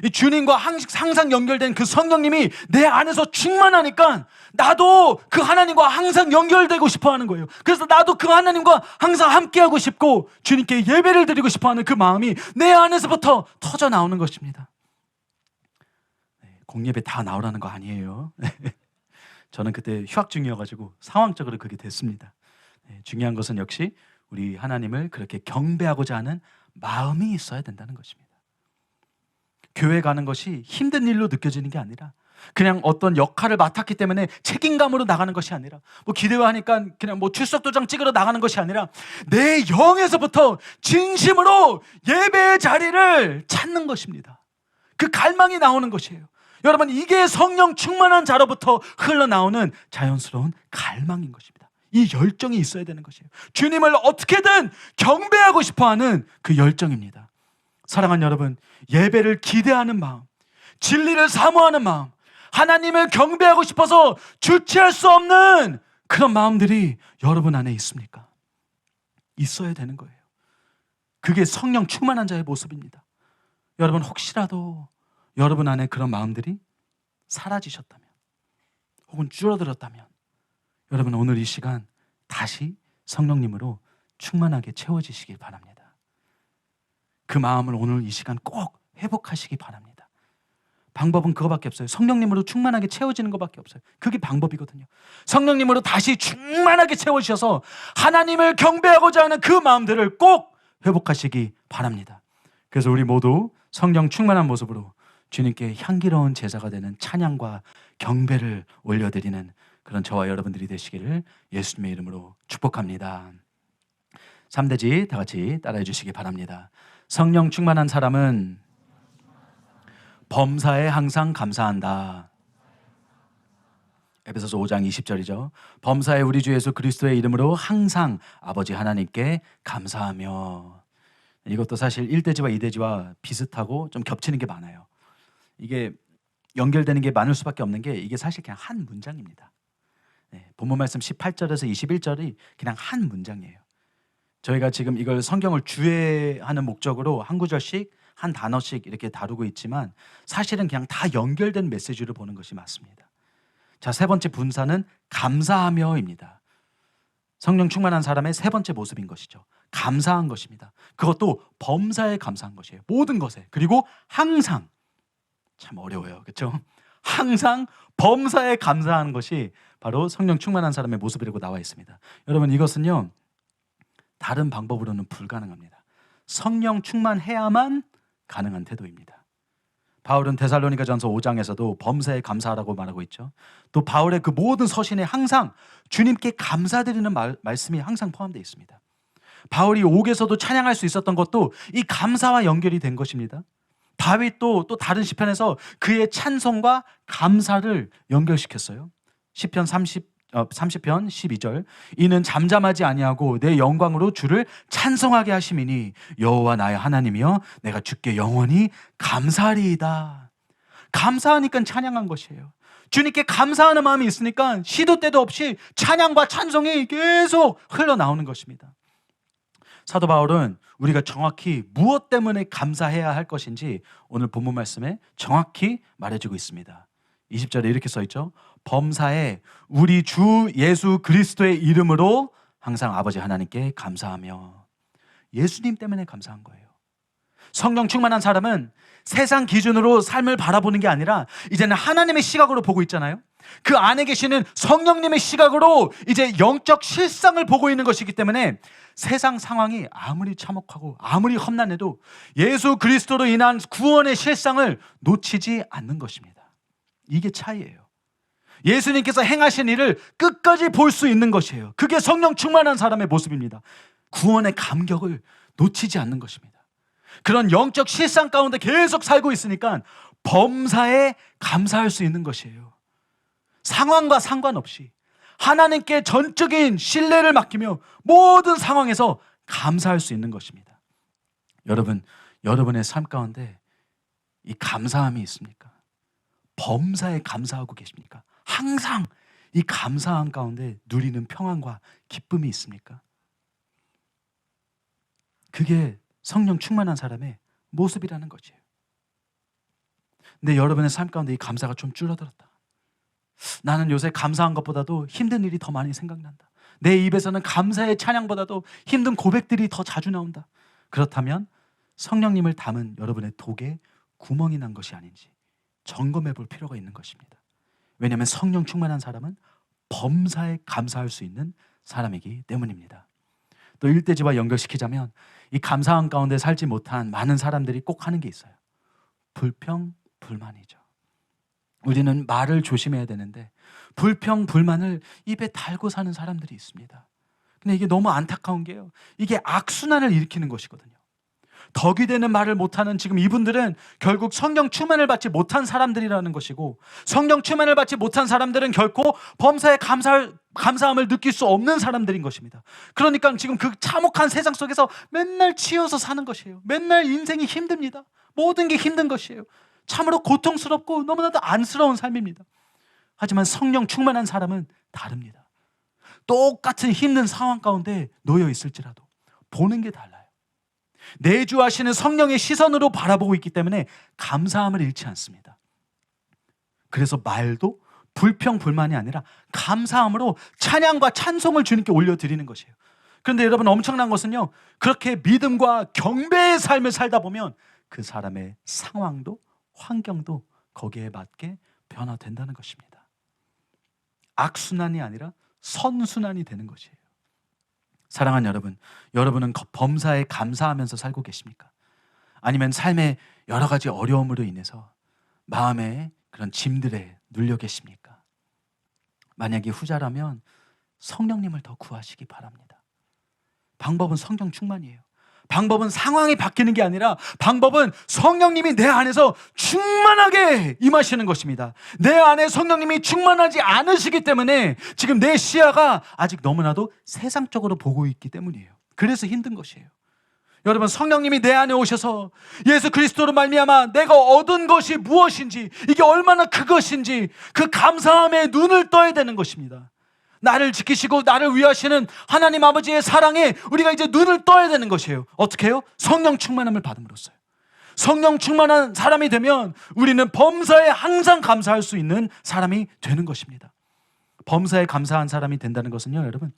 Speaker 2: 이 주님과 항상 연결된 그 성령님이 내 안에서 충만하니까 나도 그 하나님과 항상 연결되고 싶어 하는 거예요. 그래서 나도 그 하나님과 항상 함께하고 싶고 주님께 예배를 드리고 싶어 하는 그 마음이 내 안에서부터 터져 나오는 것입니다. 공예배 다 나오라는 거 아니에요. 저는 그때 휴학 중이어가지고 상황적으로 그게 됐습니다. 중요한 것은 역시 우리 하나님을 그렇게 경배하고자 하는 마음이 있어야 된다는 것입니다. 교회 가는 것이 힘든 일로 느껴지는 게 아니라 그냥 어떤 역할을 맡았기 때문에 책임감으로 나가는 것이 아니라 뭐 기대와 하니까 그냥 뭐 출석 도장 찍으러 나가는 것이 아니라 내 영에서부터 진심으로 예배의 자리를 찾는 것입니다. 그 갈망이 나오는 것이에요. 여러분, 이게 성령 충만한 자로부터 흘러나오는 자연스러운 갈망인 것입니다. 이 열정이 있어야 되는 것이에요. 주님을 어떻게든 경배하고 싶어하는 그 열정입니다. 사랑하는 여러분, 예배를 기대하는 마음, 진리를 사모하는 마음, 하나님을 경배하고 싶어서 주체할 수 없는 그런 마음들이 여러분 안에 있습니까? 있어야 되는 거예요. 그게 성령 충만한 자의 모습입니다. 여러분, 혹시라도 여러분 안에 그런 마음들이 사라지셨다면 혹은 줄어들었다면 여러분 오늘 이 시간 다시 성령님으로 충만하게 채워지시길 바랍니다. 그 마음을 오늘 이 시간 꼭 회복하시기 바랍니다. 방법은 그거밖에 없어요. 성령님으로 충만하게 채워지는 것밖에 없어요. 그게 방법이거든요. 성령님으로 다시 충만하게 채워주셔서 하나님을 경배하고자 하는 그 마음들을 꼭 회복하시기 바랍니다. 그래서 우리 모두 성령 충만한 모습으로 주님께 향기로운 제사가 되는 찬양과 경배를 올려드리는 그런 저와 여러분들이 되시기를 예수님의 이름으로 축복합니다. 3대지 다 같이 따라해 주시기 바랍니다. 성령 충만한 사람은 범사에 항상 감사한다. 에베소서 5장 20절이죠. 범사에 우리 주 예수 그리스도의 이름으로 항상 아버지 하나님께 감사하며. 이것도 사실 1대지와 2대지와 비슷하고 좀 겹치는 게 많아요. 이게 연결되는 게 많을 수밖에 없는 게 이게 사실 그냥 한 문장입니다. 본문 말씀 18절에서 21절이 그냥 한 문장이에요. 저희가 지금 이걸 성경을 주해하는 목적으로 한 구절씩 한 단어씩 이렇게 다루고 있지만 사실은 그냥 다 연결된 메시지를 보는 것이 맞습니다. 자, 세 번째 분사는 감사하며입니다. 성령 충만한 사람의 세 번째 모습인 것이죠. 감사한 것입니다. 그것도 범사에 감사한 것이에요. 모든 것에. 그리고 항상, 참 어려워요. 그렇죠? 항상 범사에 감사하는 것이 바로 성령 충만한 사람의 모습이라고 나와 있습니다. 여러분, 이것은요 다른 방법으로는 불가능합니다. 성령 충만해야만 가능한 태도입니다. 바울은 데살로니가전서 5장에서도 범사에 감사하라고 말하고 있죠. 또 바울의 그 모든 서신에 항상 주님께 감사드리는 말씀이 항상 포함되어 있습니다. 바울이 옥에서도 찬양할 수 있었던 것도 이 감사와 연결이 된 것입니다. 다윗도 또 다른 시편에서 그의 찬송과 감사를 연결시켰어요. 시편 30편 12절 이는 잠잠하지 아니하고 내 영광으로 주를 찬송하게 하심이니 여호와 나의 하나님이여 내가 주께 영원히 감사하리이다. 감사하니까 찬양한 것이에요. 주님께 감사하는 마음이 있으니까 시도 때도 없이 찬양과 찬송이 계속 흘러나오는 것입니다. 사도 바울은 우리가 정확히 무엇 때문에 감사해야 할 것인지 오늘 본문 말씀에 정확히 말해주고 있습니다. 20절에 이렇게 써있죠. 범사에 우리 주 예수 그리스도의 이름으로 항상 아버지 하나님께 감사하며. 예수님 때문에 감사한 거예요. 성령 충만한 사람은 세상 기준으로 삶을 바라보는 게 아니라 이제는 하나님의 시각으로 보고 있잖아요. 그 안에 계시는 성령님의 시각으로 이제 영적 실상을 보고 있는 것이기 때문에 세상 상황이 아무리 참혹하고 아무리 험난해도 예수 그리스도로 인한 구원의 실상을 놓치지 않는 것입니다. 이게 차이예요. 예수님께서 행하신 일을 끝까지 볼 수 있는 것이에요. 그게 성령 충만한 사람의 모습입니다. 구원의 감격을 놓치지 않는 것입니다. 그런 영적 실상 가운데 계속 살고 있으니까 범사에 감사할 수 있는 것이에요. 상황과 상관없이 하나님께 전적인 신뢰를 맡기며 모든 상황에서 감사할 수 있는 것입니다. 여러분, 여러분의 삶 가운데 이 감사함이 있습니까? 범사에 감사하고 계십니까? 항상 이 감사함 가운데 누리는 평안과 기쁨이 있습니까? 그게 성령 충만한 사람의 모습이라는 거지요. 근데 여러분의 삶 가운데 이 감사가 좀 줄어들었다. 나는 요새 감사한 것보다도 힘든 일이 더 많이 생각난다. 내 입에서는 감사의 찬양보다도 힘든 고백들이 더 자주 나온다. 그렇다면 성령님을 담은 여러분의 독에 구멍이 난 것이 아닌지 점검해 볼 필요가 있는 것입니다. 왜냐하면 성령 충만한 사람은 범사에 감사할 수 있는 사람이기 때문입니다. 또 일대지와 연결시키자면 이 감사함 가운데 살지 못한 많은 사람들이 꼭 하는 게 있어요. 불평, 불만이죠. 우리는 말을 조심해야 되는데 불평, 불만을 입에 달고 사는 사람들이 있습니다. 근데 이게 너무 안타까운 게요. 이게 악순환을 일으키는 것이거든요. 덕이 되는 말을 못하는 지금 이분들은 결국 성령 충만을 받지 못한 사람들이라는 것이고, 성령 충만을 받지 못한 사람들은 결코 범사에 감사함을 느낄 수 없는 사람들인 것입니다. 그러니까 지금 그 참혹한 세상 속에서 맨날 치여서 사는 것이에요. 맨날 인생이 힘듭니다. 모든 게 힘든 것이에요. 참으로 고통스럽고 너무나도 안쓰러운 삶입니다. 하지만 성령 충만한 사람은 다릅니다. 똑같은 힘든 상황 가운데 놓여 있을지라도 보는 게 달라요. 내주하시는 성령의 시선으로 바라보고 있기 때문에 감사함을 잃지 않습니다. 그래서 말도 불평, 불만이 아니라 감사함으로 찬양과 찬송을 주님께 올려드리는 것이에요. 그런데 여러분, 엄청난 것은요, 그렇게 믿음과 경배의 삶을 살다 보면 그 사람의 상황도 환경도 거기에 맞게 변화된다는 것입니다. 악순환이 아니라 선순환이 되는 것이에요. 사랑하는 여러분, 여러분은 범사에 감사하면서 살고 계십니까? 아니면 삶의 여러 가지 어려움으로 인해서 마음에 그런 짐들에 눌려 계십니까? 만약에 후자라면 성령님을 더 구하시기 바랍니다. 방법은 성령 충만이에요. 방법은 상황이 바뀌는 게 아니라 방법은 성령님이 내 안에서 충만하게 임하시는 것입니다. 내 안에 성령님이 충만하지 않으시기 때문에 지금 내 시야가 아직 너무나도 세상적으로 보고 있기 때문이에요. 그래서 힘든 것이에요. 여러분, 성령님이 내 안에 오셔서 예수 그리스도로 말미암아 내가 얻은 것이 무엇인지, 이게 얼마나 그것인지 그 감사함에 눈을 떠야 되는 것입니다. 나를 지키시고 나를 위하시는 하나님 아버지의 사랑에 우리가 이제 눈을 떠야 되는 것이에요. 어떻게 해요? 성령 충만함을 받음으로써요. 성령 충만한 사람이 되면 우리는 범사에 항상 감사할 수 있는 사람이 되는 것입니다. 범사에 감사한 사람이 된다는 것은요, 여러분,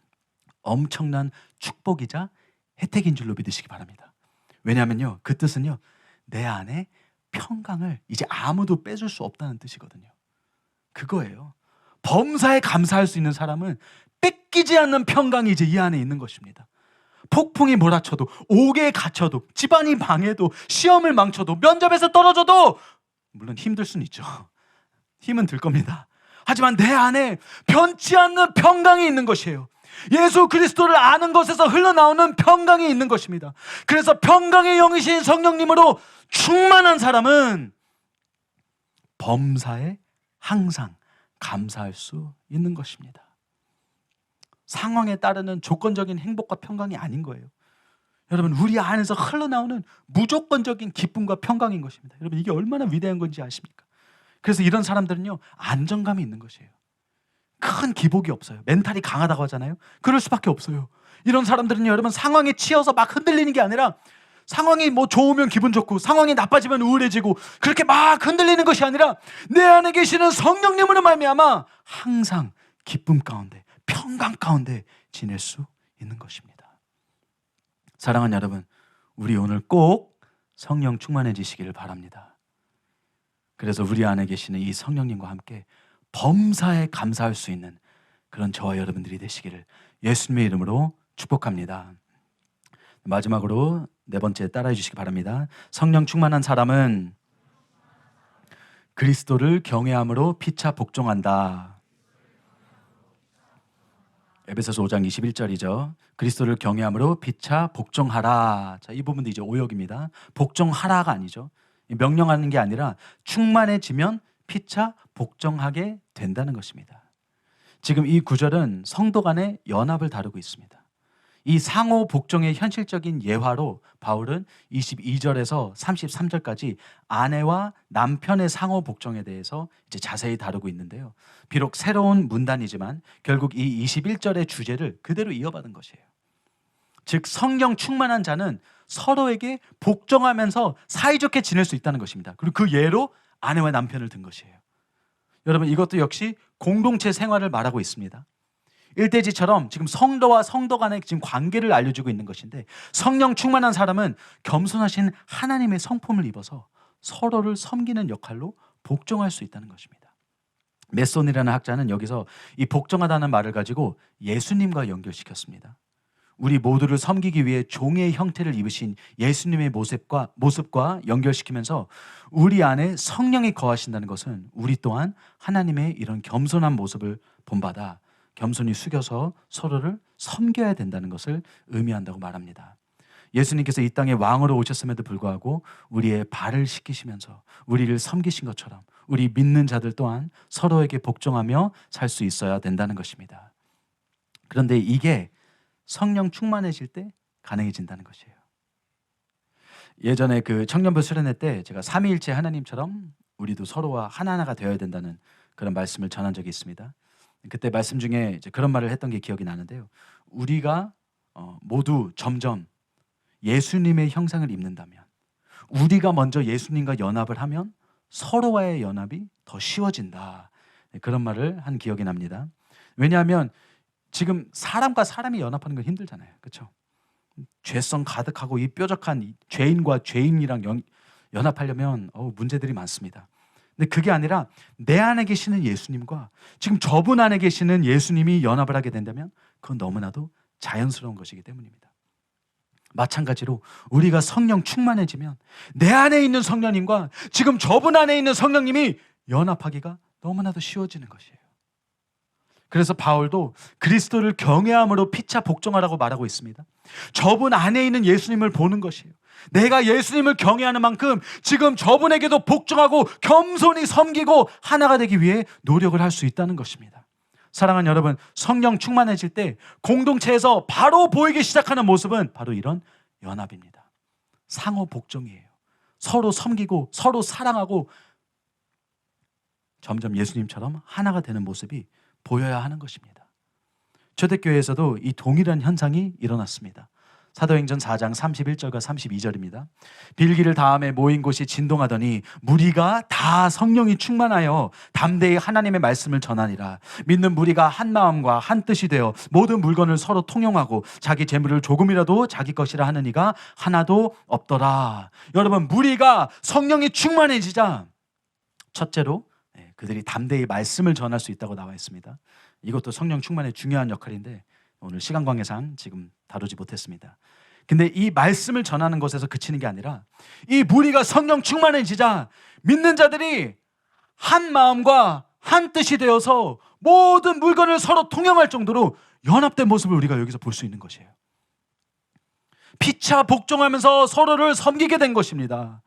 Speaker 2: 엄청난 축복이자 혜택인 줄로 믿으시기 바랍니다. 왜냐하면요, 그 뜻은요, 내 안에 평강을 이제 아무도 빼줄 수 없다는 뜻이거든요. 그거예요. 범사에 감사할 수 있는 사람은 뺏기지 않는 평강이 이제 이 안에 있는 것입니다. 폭풍이 몰아쳐도, 옥에 갇혀도, 집안이 망해도, 시험을 망쳐도, 면접에서 떨어져도, 물론 힘들 수는 있죠. 힘은 들 겁니다. 하지만 내 안에 변치 않는 평강이 있는 것이에요. 예수 그리스도를 아는 것에서 흘러나오는 평강이 있는 것입니다. 그래서 평강의 영이신 성령님으로 충만한 사람은 범사에 항상 감사할 수 있는 것입니다. 상황에 따르는 조건적인 행복과 평강이 아닌 거예요. 여러분, 우리 안에서 흘러나오는 무조건적인 기쁨과 평강인 것입니다. 여러분, 이게 얼마나 위대한 건지 아십니까? 그래서 이런 사람들은요, 안정감이 있는 것이에요. 큰 기복이 없어요. 멘탈이 강하다고 하잖아요. 그럴 수밖에 없어요. 이런 사람들은요, 여러분, 상황에 치여서 막 흔들리는 게 아니라 상황이 뭐 좋으면 기분 좋고 상황이 나빠지면 우울해지고 그렇게 막 흔들리는 것이 아니라 내 안에 계시는 성령님으로 말미암아 항상 기쁨 가운데, 평강 가운데 지낼 수 있는 것입니다. 사랑하는 여러분, 우리 오늘 꼭 성령 충만해지시기를 바랍니다. 그래서 우리 안에 계시는 이 성령님과 함께 범사에 감사할 수 있는 그런 저와 여러분들이 되시기를 예수님의 이름으로 축복합니다. 마지막으로 네 번째 따라해 주시기 바랍니다. 성령 충만한 사람은 그리스도를 경외함으로 피차 복종한다. 에베소서 5장 21절이죠. 그리스도를 경외함으로 피차 복종하라. 자, 이 부분도 이제 오역입니다. 복종하라가 아니죠. 명령하는 게 아니라 충만해지면 피차 복종하게 된다는 것입니다. 지금 이 구절은 성도 간의 연합을 다루고 있습니다. 이 상호 복종의 현실적인 예화로 바울은 22절에서 33절까지 아내와 남편의 상호 복종에 대해서 이제 자세히 다루고 있는데요. 비록 새로운 문단이지만 결국 이 21절의 주제를 그대로 이어받은 것이에요. 즉, 성령 충만한 자는 서로에게 복종하면서 사이좋게 지낼 수 있다는 것입니다. 그리고 그 예로 아내와 남편을 든 것이에요. 여러분, 이것도 역시 공동체 생활을 말하고 있습니다. 일대지처럼 지금 성도와 성도 간의 지금 관계를 알려주고 있는 것인데, 성령 충만한 사람은 겸손하신 하나님의 성품을 입어서 서로를 섬기는 역할로 복종할 수 있다는 것입니다. 메손이라는 학자는 여기서 이 복종하다는 말을 가지고 예수님과 연결시켰습니다. 우리 모두를 섬기기 위해 종의 형태를 입으신 예수님의 모습과 연결시키면서 우리 안에 성령이 거하신다는 것은 우리 또한 하나님의 이런 겸손한 모습을 본받아 겸손히 숙여서 서로를 섬겨야 된다는 것을 의미한다고 말합니다. 예수님께서 이 땅에 왕으로 오셨음에도 불구하고 우리의 발을 씻기시면서 우리를 섬기신 것처럼 우리 믿는 자들 또한 서로에게 복종하며 살 수 있어야 된다는 것입니다. 그런데 이게 성령 충만해질 때 가능해진다는 것이에요. 예전에 그 청년부 수련회 때 제가 삼위일체 하나님처럼 우리도 서로와 하나하나가 되어야 된다는 그런 말씀을 전한 적이 있습니다. 그때 말씀 중에 이제 그런 말을 했던 게 기억이 나는데요. 우리가 모두 점점 예수님의 형상을 입는다면, 우리가 먼저 예수님과 연합을 하면 서로와의 연합이 더 쉬워진다. 그런 말을 한 기억이 납니다. 왜냐하면 지금 사람과 사람이 연합하는 건 힘들잖아요. 그렇죠? 죄성 가득하고 이 뾰족한 이 죄인과 죄인이랑 연합하려면 문제들이 많습니다. 근데 그게 아니라 내 안에 계시는 예수님과 지금 저분 안에 계시는 예수님이 연합을 하게 된다면 그건 너무나도 자연스러운 것이기 때문입니다. 마찬가지로 우리가 성령 충만해지면 내 안에 있는 성령님과 지금 저분 안에 있는 성령님이 연합하기가 너무나도 쉬워지는 것이에요. 그래서 바울도 그리스도를 경외함으로 피차 복종하라고 말하고 있습니다. 저분 안에 있는 예수님을 보는 것이에요. 내가 예수님을 경외하는 만큼 지금 저분에게도 복종하고 겸손히 섬기고 하나가 되기 위해 노력을 할 수 있다는 것입니다. 사랑하는 여러분, 성령 충만해질 때 공동체에서 바로 보이기 시작하는 모습은 바로 이런 연합입니다. 상호 복종이에요. 서로 섬기고 서로 사랑하고 점점 예수님처럼 하나가 되는 모습이 보여야 하는 것입니다. 초대교회에서도 이 동일한 현상이 일어났습니다. 사도행전 4장 31절과 32절입니다. 빌기를 다음에 모인 곳이 진동하더니 무리가 다 성령이 충만하여 담대히 하나님의 말씀을 전하니라. 믿는 무리가 한 마음과 한 뜻이 되어 모든 물건을 서로 통용하고 자기 재물을 조금이라도 자기 것이라 하는 이가 하나도 없더라. 여러분, 무리가 성령이 충만해지자 첫째로 그들이 담대히 말씀을 전할 수 있다고 나와 있습니다. 이것도 성령 충만의 중요한 역할인데 오늘 시간 관계상 지금 다루지 못했습니다. 근데 이 말씀을 전하는 것에서 그치는 게 아니라 이 무리가 성령 충만해지자 믿는 자들이 한 마음과 한 뜻이 되어서 모든 물건을 서로 통용할 정도로 연합된 모습을 우리가 여기서 볼 수 있는 것이에요. 피차 복종하면서 서로를 섬기게 된 것입니다.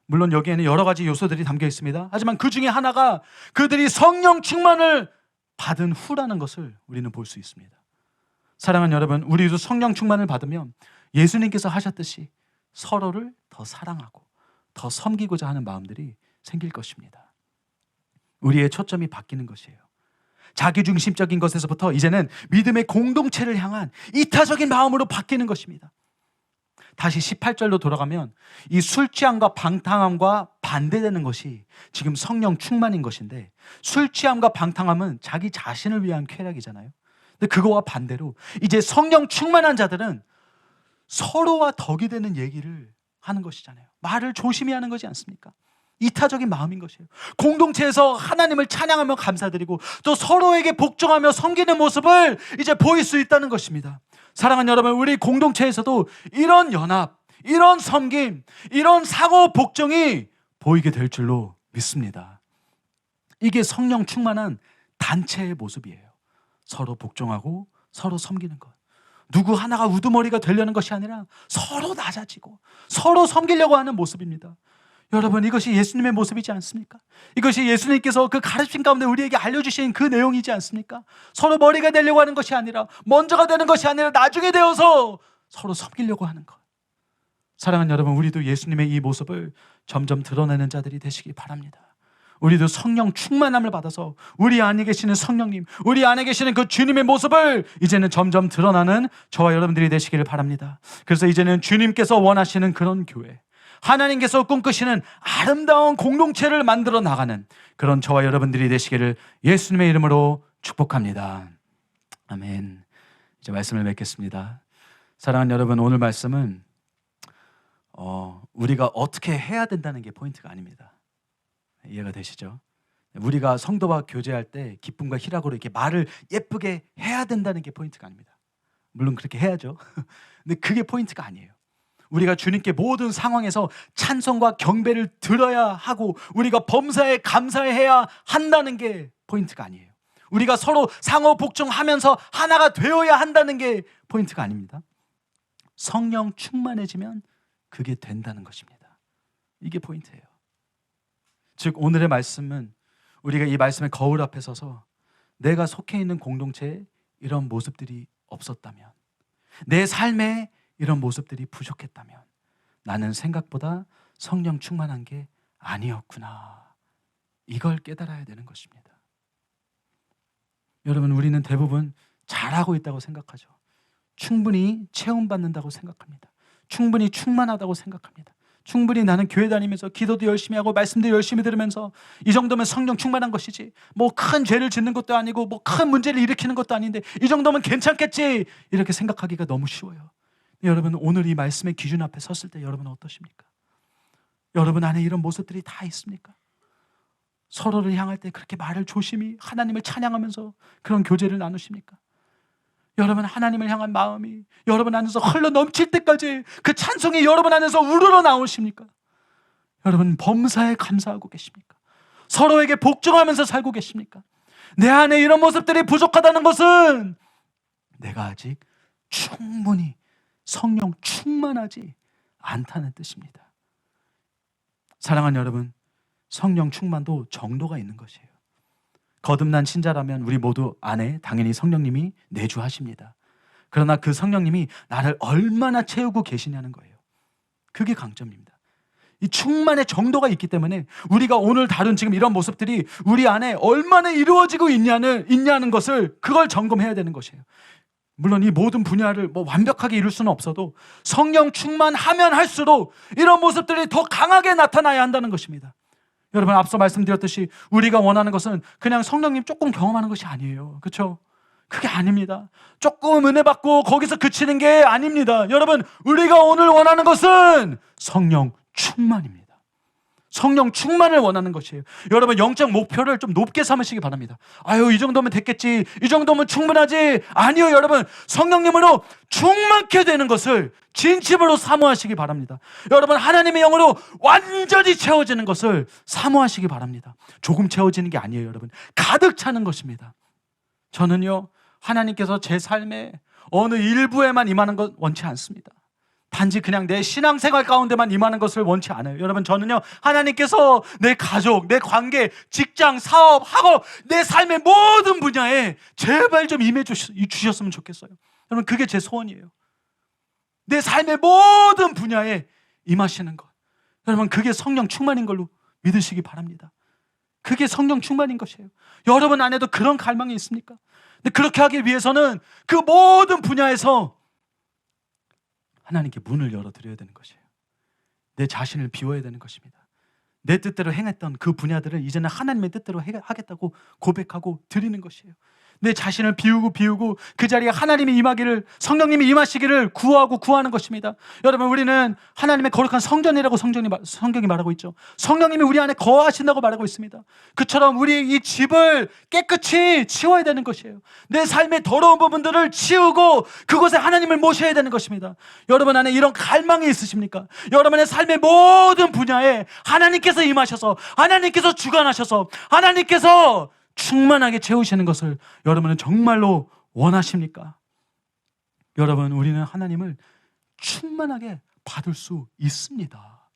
Speaker 2: 물론 여기에는 여러 가지 요소들이 담겨 있습니다. 하지만 그 중에 하나가 그들이 성령 충만을 받은 후라는 것을 우리는 볼 수 있습니다. 사랑하는 여러분, 우리도 성령 충만을 받으면 예수님께서 하셨듯이 서로를 더 사랑하고 더 섬기고자 하는 마음들이 생길 것입니다. 우리의 초점이 바뀌는 것이에요. 자기중심적인 것에서부터 이제는 믿음의 공동체를 향한 이타적인 마음으로 바뀌는 것입니다. 다시 18절로 돌아가면 이 술 취함과 방탕함과 반대되는 것이 지금 성령 충만인 것인데, 술 취함과 방탕함은 자기 자신을 위한 쾌락이잖아요. 근데 그거와 반대로 이제 성령 충만한 자들은 서로와 덕이 되는 얘기를 하는 것이잖아요. 말을 조심히 하는 거지 않습니까? 이타적인 마음인 것이에요. 공동체에서 하나님을 찬양하며 감사드리고 또 서로에게 복종하며 섬기는 모습을 이제 보일 수 있다는 것입니다. 사랑하는 여러분, 우리 공동체에서도 이런 연합, 이런 섬김, 이런 사고 복종이 보이게 될 줄로 믿습니다. 이게 성령 충만한 단체의 모습이에요. 서로 복종하고 서로 섬기는 것. 누구 하나가 우두머리가 되려는 것이 아니라 서로 낮아지고 서로 섬기려고 하는 모습입니다. 여러분, 이것이 예수님의 모습이지 않습니까? 이것이 예수님께서 그 가르침 가운데 우리에게 알려주신 그 내용이지 않습니까? 서로 머리가 되려고 하는 것이 아니라, 먼저가 되는 것이 아니라 나중에 되어서 서로 섬기려고 하는 것. 사랑하는 여러분, 우리도 예수님의 이 모습을 점점 드러내는 자들이 되시기 바랍니다. 우리도 성령 충만함을 받아서 우리 안에 계시는 성령님, 우리 안에 계시는 그 주님의 모습을 이제는 점점 드러나는 저와 여러분들이 되시기를 바랍니다. 그래서 이제는 주님께서 원하시는 그런 교회, 하나님께서 꿈꾸시는 아름다운 공동체를 만들어 나가는 그런 저와 여러분들이 되시기를 예수님의 이름으로 축복합니다. 아멘. 이제 말씀을 맺겠습니다. 사랑하는 여러분, 오늘 말씀은 우리가 어떻게 해야 된다는 게 포인트가 아닙니다. 이해가 되시죠? 우리가 성도와 교제할 때 기쁨과 희락으로 이렇게 말을 예쁘게 해야 된다는 게 포인트가 아닙니다. 물론 그렇게 해야죠. 근데 그게 포인트가 아니에요. 우리가 주님께 모든 상황에서 찬송과 경배를 드려야 하고 우리가 범사에 감사해야 한다는 게 포인트가 아니에요. 우리가 서로 상호 복종하면서 하나가 되어야 한다는 게 포인트가 아닙니다. 성령 충만해지면 그게 된다는 것입니다. 이게 포인트예요. 즉, 오늘의 말씀은 우리가 이 말씀의 거울 앞에 서서 내가 속해 있는 공동체에 이런 모습들이 없었다면, 내 삶에 이런 모습들이 부족했다면 나는 생각보다 성령 충만한 게 아니었구나, 이걸 깨달아야 되는 것입니다. 여러분, 우리는 대부분 잘하고 있다고 생각하죠. 충분히 체험받는다고 생각합니다. 충분히 충만하다고 생각합니다. 충분히 나는 교회 다니면서 기도도 열심히 하고 말씀도 열심히 들으면서 이 정도면 성령 충만한 것이지, 뭐 큰 죄를 짓는 것도 아니고 뭐 큰 문제를 일으키는 것도 아닌데 이 정도면 괜찮겠지, 이렇게 생각하기가 너무 쉬워요. 여러분, 오늘 이 말씀의 기준 앞에 섰을 때 여러분은 어떠십니까? 여러분 안에 이런 모습들이 다 있습니까? 서로를 향할 때 그렇게 말을 조심히 하나님을 찬양하면서 그런 교제를 나누십니까? 여러분 하나님을 향한 마음이 여러분 안에서 흘러 넘칠 때까지 그 찬송이 여러분 안에서 우러러 나오십니까? 여러분 범사에 감사하고 계십니까? 서로에게 복종하면서 살고 계십니까? 내 안에 이런 모습들이 부족하다는 것은 내가 아직 충분히 성령 충만하지 않다는 뜻입니다. 사랑하는 여러분, 성령 충만도 정도가 있는 것이에요. 거듭난 신자라면 우리 모두 안에 당연히 성령님이 내주하십니다. 그러나 그 성령님이 나를 얼마나 채우고 계시냐는 거예요. 그게 강점입니다. 이 충만의 정도가 있기 때문에 우리가 오늘 다룬 지금 이런 모습들이 우리 안에 얼마나 이루어지고 있냐는 것을 그걸 점검해야 되는 것이에요. 물론 이 모든 분야를 완벽하게 이룰 수는 없어도 성령 충만하면 할수록 이런 모습들이 더 강하게 나타나야 한다는 것입니다. 여러분, 앞서 말씀드렸듯이 우리가 원하는 것은 그냥 성령님 조금 경험하는 것이 아니에요. 그렇죠? 그게 아닙니다. 조금 은혜 받고 거기서 그치는 게 아닙니다. 여러분, 우리가 오늘 원하는 것은 성령 충만입니다. 성령 충만을 원하는 것이에요. 여러분, 영적 목표를 좀 높게 삼으시기 바랍니다. 아유, 이 정도면 됐겠지, 이 정도면 충분하지. 아니요, 여러분, 성령님으로 충만케 되는 것을 진심으로 사모하시기 바랍니다. 여러분, 하나님의 영으로 완전히 채워지는 것을 사모하시기 바랍니다. 조금 채워지는 게 아니에요. 여러분, 가득 차는 것입니다. 저는요, 하나님께서 제 삶에 어느 일부에만 임하는 것 원치 않습니다. 단지 그냥 내 신앙생활 가운데만 임하는 것을 원치 않아요. 여러분, 저는요, 하나님께서 내 가족, 내 관계, 직장, 사업, 학업, 내 삶의 모든 분야에 제발 좀 임해 주셨으면 좋겠어요. 여러분, 그게 제 소원이에요. 내 삶의 모든 분야에 임하시는 것. 여러분, 그게 성령 충만인 걸로 믿으시기 바랍니다. 그게 성령 충만인 것이에요. 여러분 안에도 그런 갈망이 있습니까? 근데 그렇게 하기 위해서는 그 모든 분야에서 하나님께 문을 열어드려야 되는 것이에요. 내 자신을 비워야 되는 것입니다. 내 뜻대로 행했던 그 분야들을 이제는 하나님의 뜻대로 하겠다고 고백하고 드리는 것이에요. 내 자신을 비우고 그 자리에 하나님이 임하기를, 성령님이 임하시기를 구하는 것입니다. 여러분, 우리는 하나님의 거룩한 성전이라고 성경이 말하고 있죠. 성령님이 우리 안에 거하신다고 말하고 있습니다. 그처럼 우리 이 집을 깨끗이 치워야 되는 것이에요. 내 삶의 더러운 부분들을 치우고 그곳에 하나님을 모셔야 되는 것입니다. 여러분 안에 이런 갈망이 있으십니까? 여러분의 삶의 모든 분야에 하나님께서 임하셔서, 하나님께서 주관하셔서, 하나님께서 충만하게 채우시는 것을 여러분은 정말로 원하십니까? 여러분, 우리는 하나님을 충만하게 받을 수 있습니다.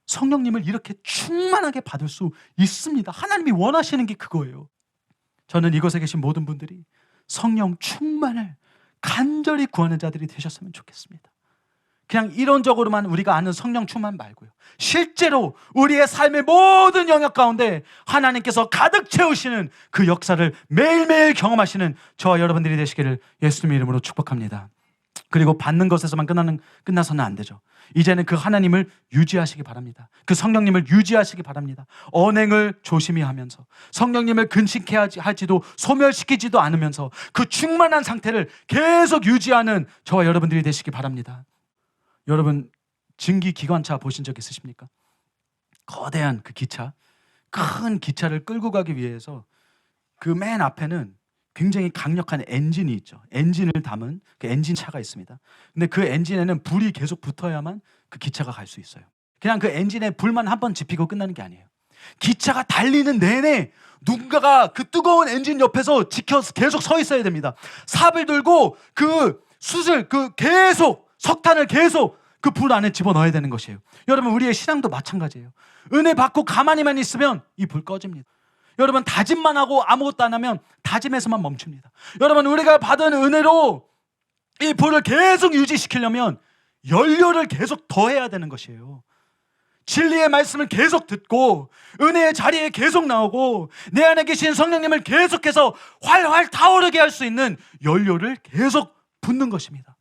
Speaker 2: 성령님을 이렇게 충만하게 받을 수 있습니다. 하나님이 원하시는 게 그거예요. 저는 이곳에 계신 모든 분들이 성령 충만을 간절히 구하는 자들이 되셨으면 좋겠습니다. 그냥 이론적으로만 우리가 아는 성령 충만 말고요, 실제로 우리의 삶의 모든 영역 가운데 하나님께서 가득 채우시는 그 역사를 매일매일 경험하시는 저와 여러분들이 되시기를 예수님의 이름으로 축복합니다. 그리고 받는 것에서만 끝나서는 안 되죠. 이제는 그 하나님을 유지하시기 바랍니다. 그 성령님을 유지하시기 바랍니다. 언행을 조심히 하면서 성령님을 근심케 하지도 소멸시키지도 않으면서 그 충만한 상태를 계속 유지하는 저와 여러분들이 되시기 바랍니다. 여러분, 증기 기관차 보신 적 있으십니까? 거대한 그 기차, 큰 기차를 끌고 가기 위해서 그 맨 앞에는 굉장히 강력한 엔진이 있죠. 엔진을 담은 그 엔진차가 있습니다. 근데 그 엔진에는 불이 계속 붙어야만 그 기차가 갈 수 있어요. 그냥 그 엔진에 불만 한 번 지피고 끝나는 게 아니에요. 기차가 달리는 내내 누군가가 그 뜨거운 엔진 옆에서 계속 서 있어야 됩니다. 삽을 들고 그 숯을 계속 석탄을 계속 그 불 안에 집어넣어야 되는 것이에요. 여러분, 우리의 신앙도 마찬가지예요. 은혜 받고 가만히만 있으면 이 불 꺼집니다. 여러분, 다짐만 하고 아무것도 안 하면 다짐에서만 멈춥니다. 여러분, 우리가 받은 은혜로 이 불을 계속 유지시키려면 연료를 계속 더해야 되는 것이에요. 진리의 말씀을 계속 듣고 은혜의 자리에 계속 나오고 내 안에 계신 성령님을 계속해서 활활 타오르게 할 수 있는 연료를 계속 붓는 것입니다.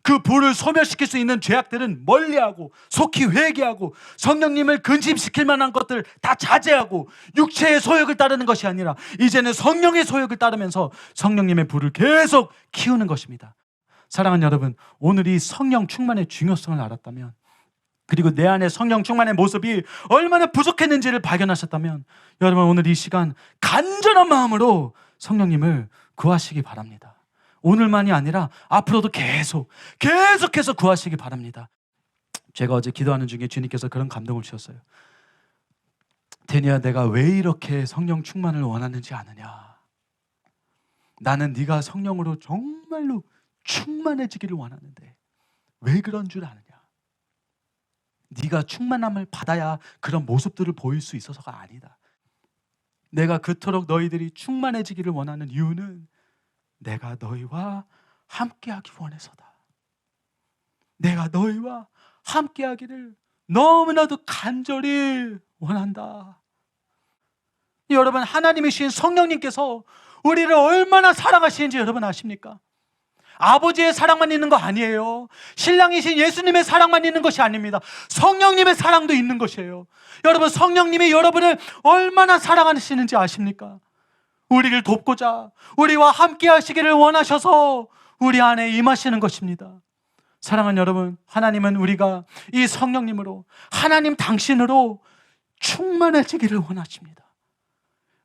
Speaker 2: 그 불을 소멸시킬 수 있는 죄악들은 멀리하고 속히 회개하고 성령님을 근심시킬 만한 것들 다 자제하고 육체의 소욕을 따르는 것이 아니라 이제는 성령의 소욕을 따르면서 성령님의 불을 계속 키우는 것입니다. 사랑하는 여러분, 오늘 이 성령 충만의 중요성을 알았다면, 그리고 내 안에 성령 충만의 모습이 얼마나 부족했는지를 발견하셨다면, 여러분, 오늘 이 시간 간절한 마음으로 성령님을 구하시기 바랍니다. 오늘만이 아니라 앞으로도 계속해서 구하시기 바랍니다. 제가 어제 기도하는 중에 주님께서 그런 감동을 주셨어요. 데니야, 내가 왜 이렇게 성령 충만을 원하는지 아느냐? 나는 네가 성령으로 정말로 충만해지기를 원하는데 왜 그런 줄 아느냐? 네가 충만함을 받아야 그런 모습들을 보일 수 있어서가 아니다. 내가 그토록 너희들이 충만해지기를 원하는 이유는 내가 너희와 함께하기 원해서다. 내가 너희와 함께하기를 너무나도 간절히 원한다. 여러분, 하나님이신 성령님께서 우리를 얼마나 사랑하시는지 여러분 아십니까? 아버지의 사랑만 있는 거 아니에요. 신랑이신 예수님의 사랑만 있는 것이 아닙니다. 성령님의 사랑도 있는 것이에요. 여러분, 성령님이 여러분을 얼마나 사랑하시는지 아십니까? 우리를 돕고자 우리와 함께 하시기를 원하셔서 우리 안에 임하시는 것입니다. 사랑하는 여러분, 하나님은 우리가 이 성령님으로, 하나님 당신으로 충만해지기를 원하십니다.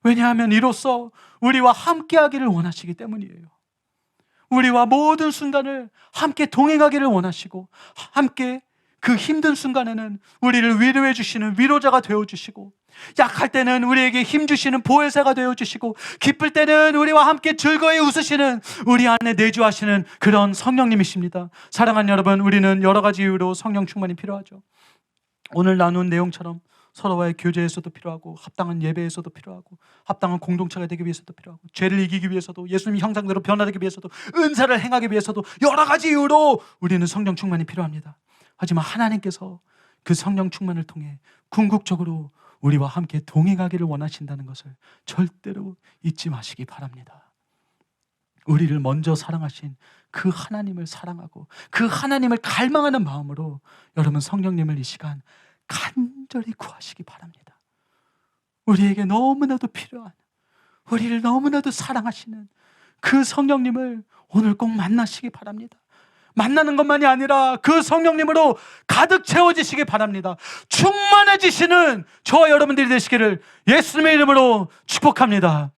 Speaker 2: 왜냐하면 이로써 우리와 함께 하기를 원하시기 때문이에요. 우리와 모든 순간을 함께 동행하기를 원하시고, 함께 그 힘든 순간에는 우리를 위로해 주시는 위로자가 되어주시고, 약할 때는 우리에게 힘 주시는 보혜사가 되어주시고, 기쁠 때는 우리와 함께 즐거이 웃으시는, 우리 안에 내주하시는 그런 성령님이십니다. 사랑하는 여러분, 우리는 여러 가지 이유로 성령 충만이 필요하죠. 오늘 나눈 내용처럼 서로와의 교제에서도 필요하고, 합당한 예배에서도 필요하고, 합당한 공동체가 되기 위해서도 필요하고, 죄를 이기기 위해서도, 예수님 형상대로 변화되기 위해서도, 은사를 행하기 위해서도 여러 가지 이유로 우리는 성령 충만이 필요합니다. 하지만 하나님께서 그 성령 충만을 통해 궁극적으로 우리와 함께 동행하기를 원하신다는 것을 절대로 잊지 마시기 바랍니다. 우리를 먼저 사랑하신 그 하나님을 사랑하고 그 하나님을 갈망하는 마음으로 여러분, 성령님을 이 시간 간절히 구하시기 바랍니다. 우리에게 너무나도 필요한, 우리를 너무나도 사랑하시는 그 성령님을 오늘 꼭 만나시기 바랍니다. 만나는 것만이 아니라 그 성령님으로 가득 채워지시기 바랍니다. 충만해지시는 저와 여러분들이 되시기를 예수님의 이름으로 축복합니다.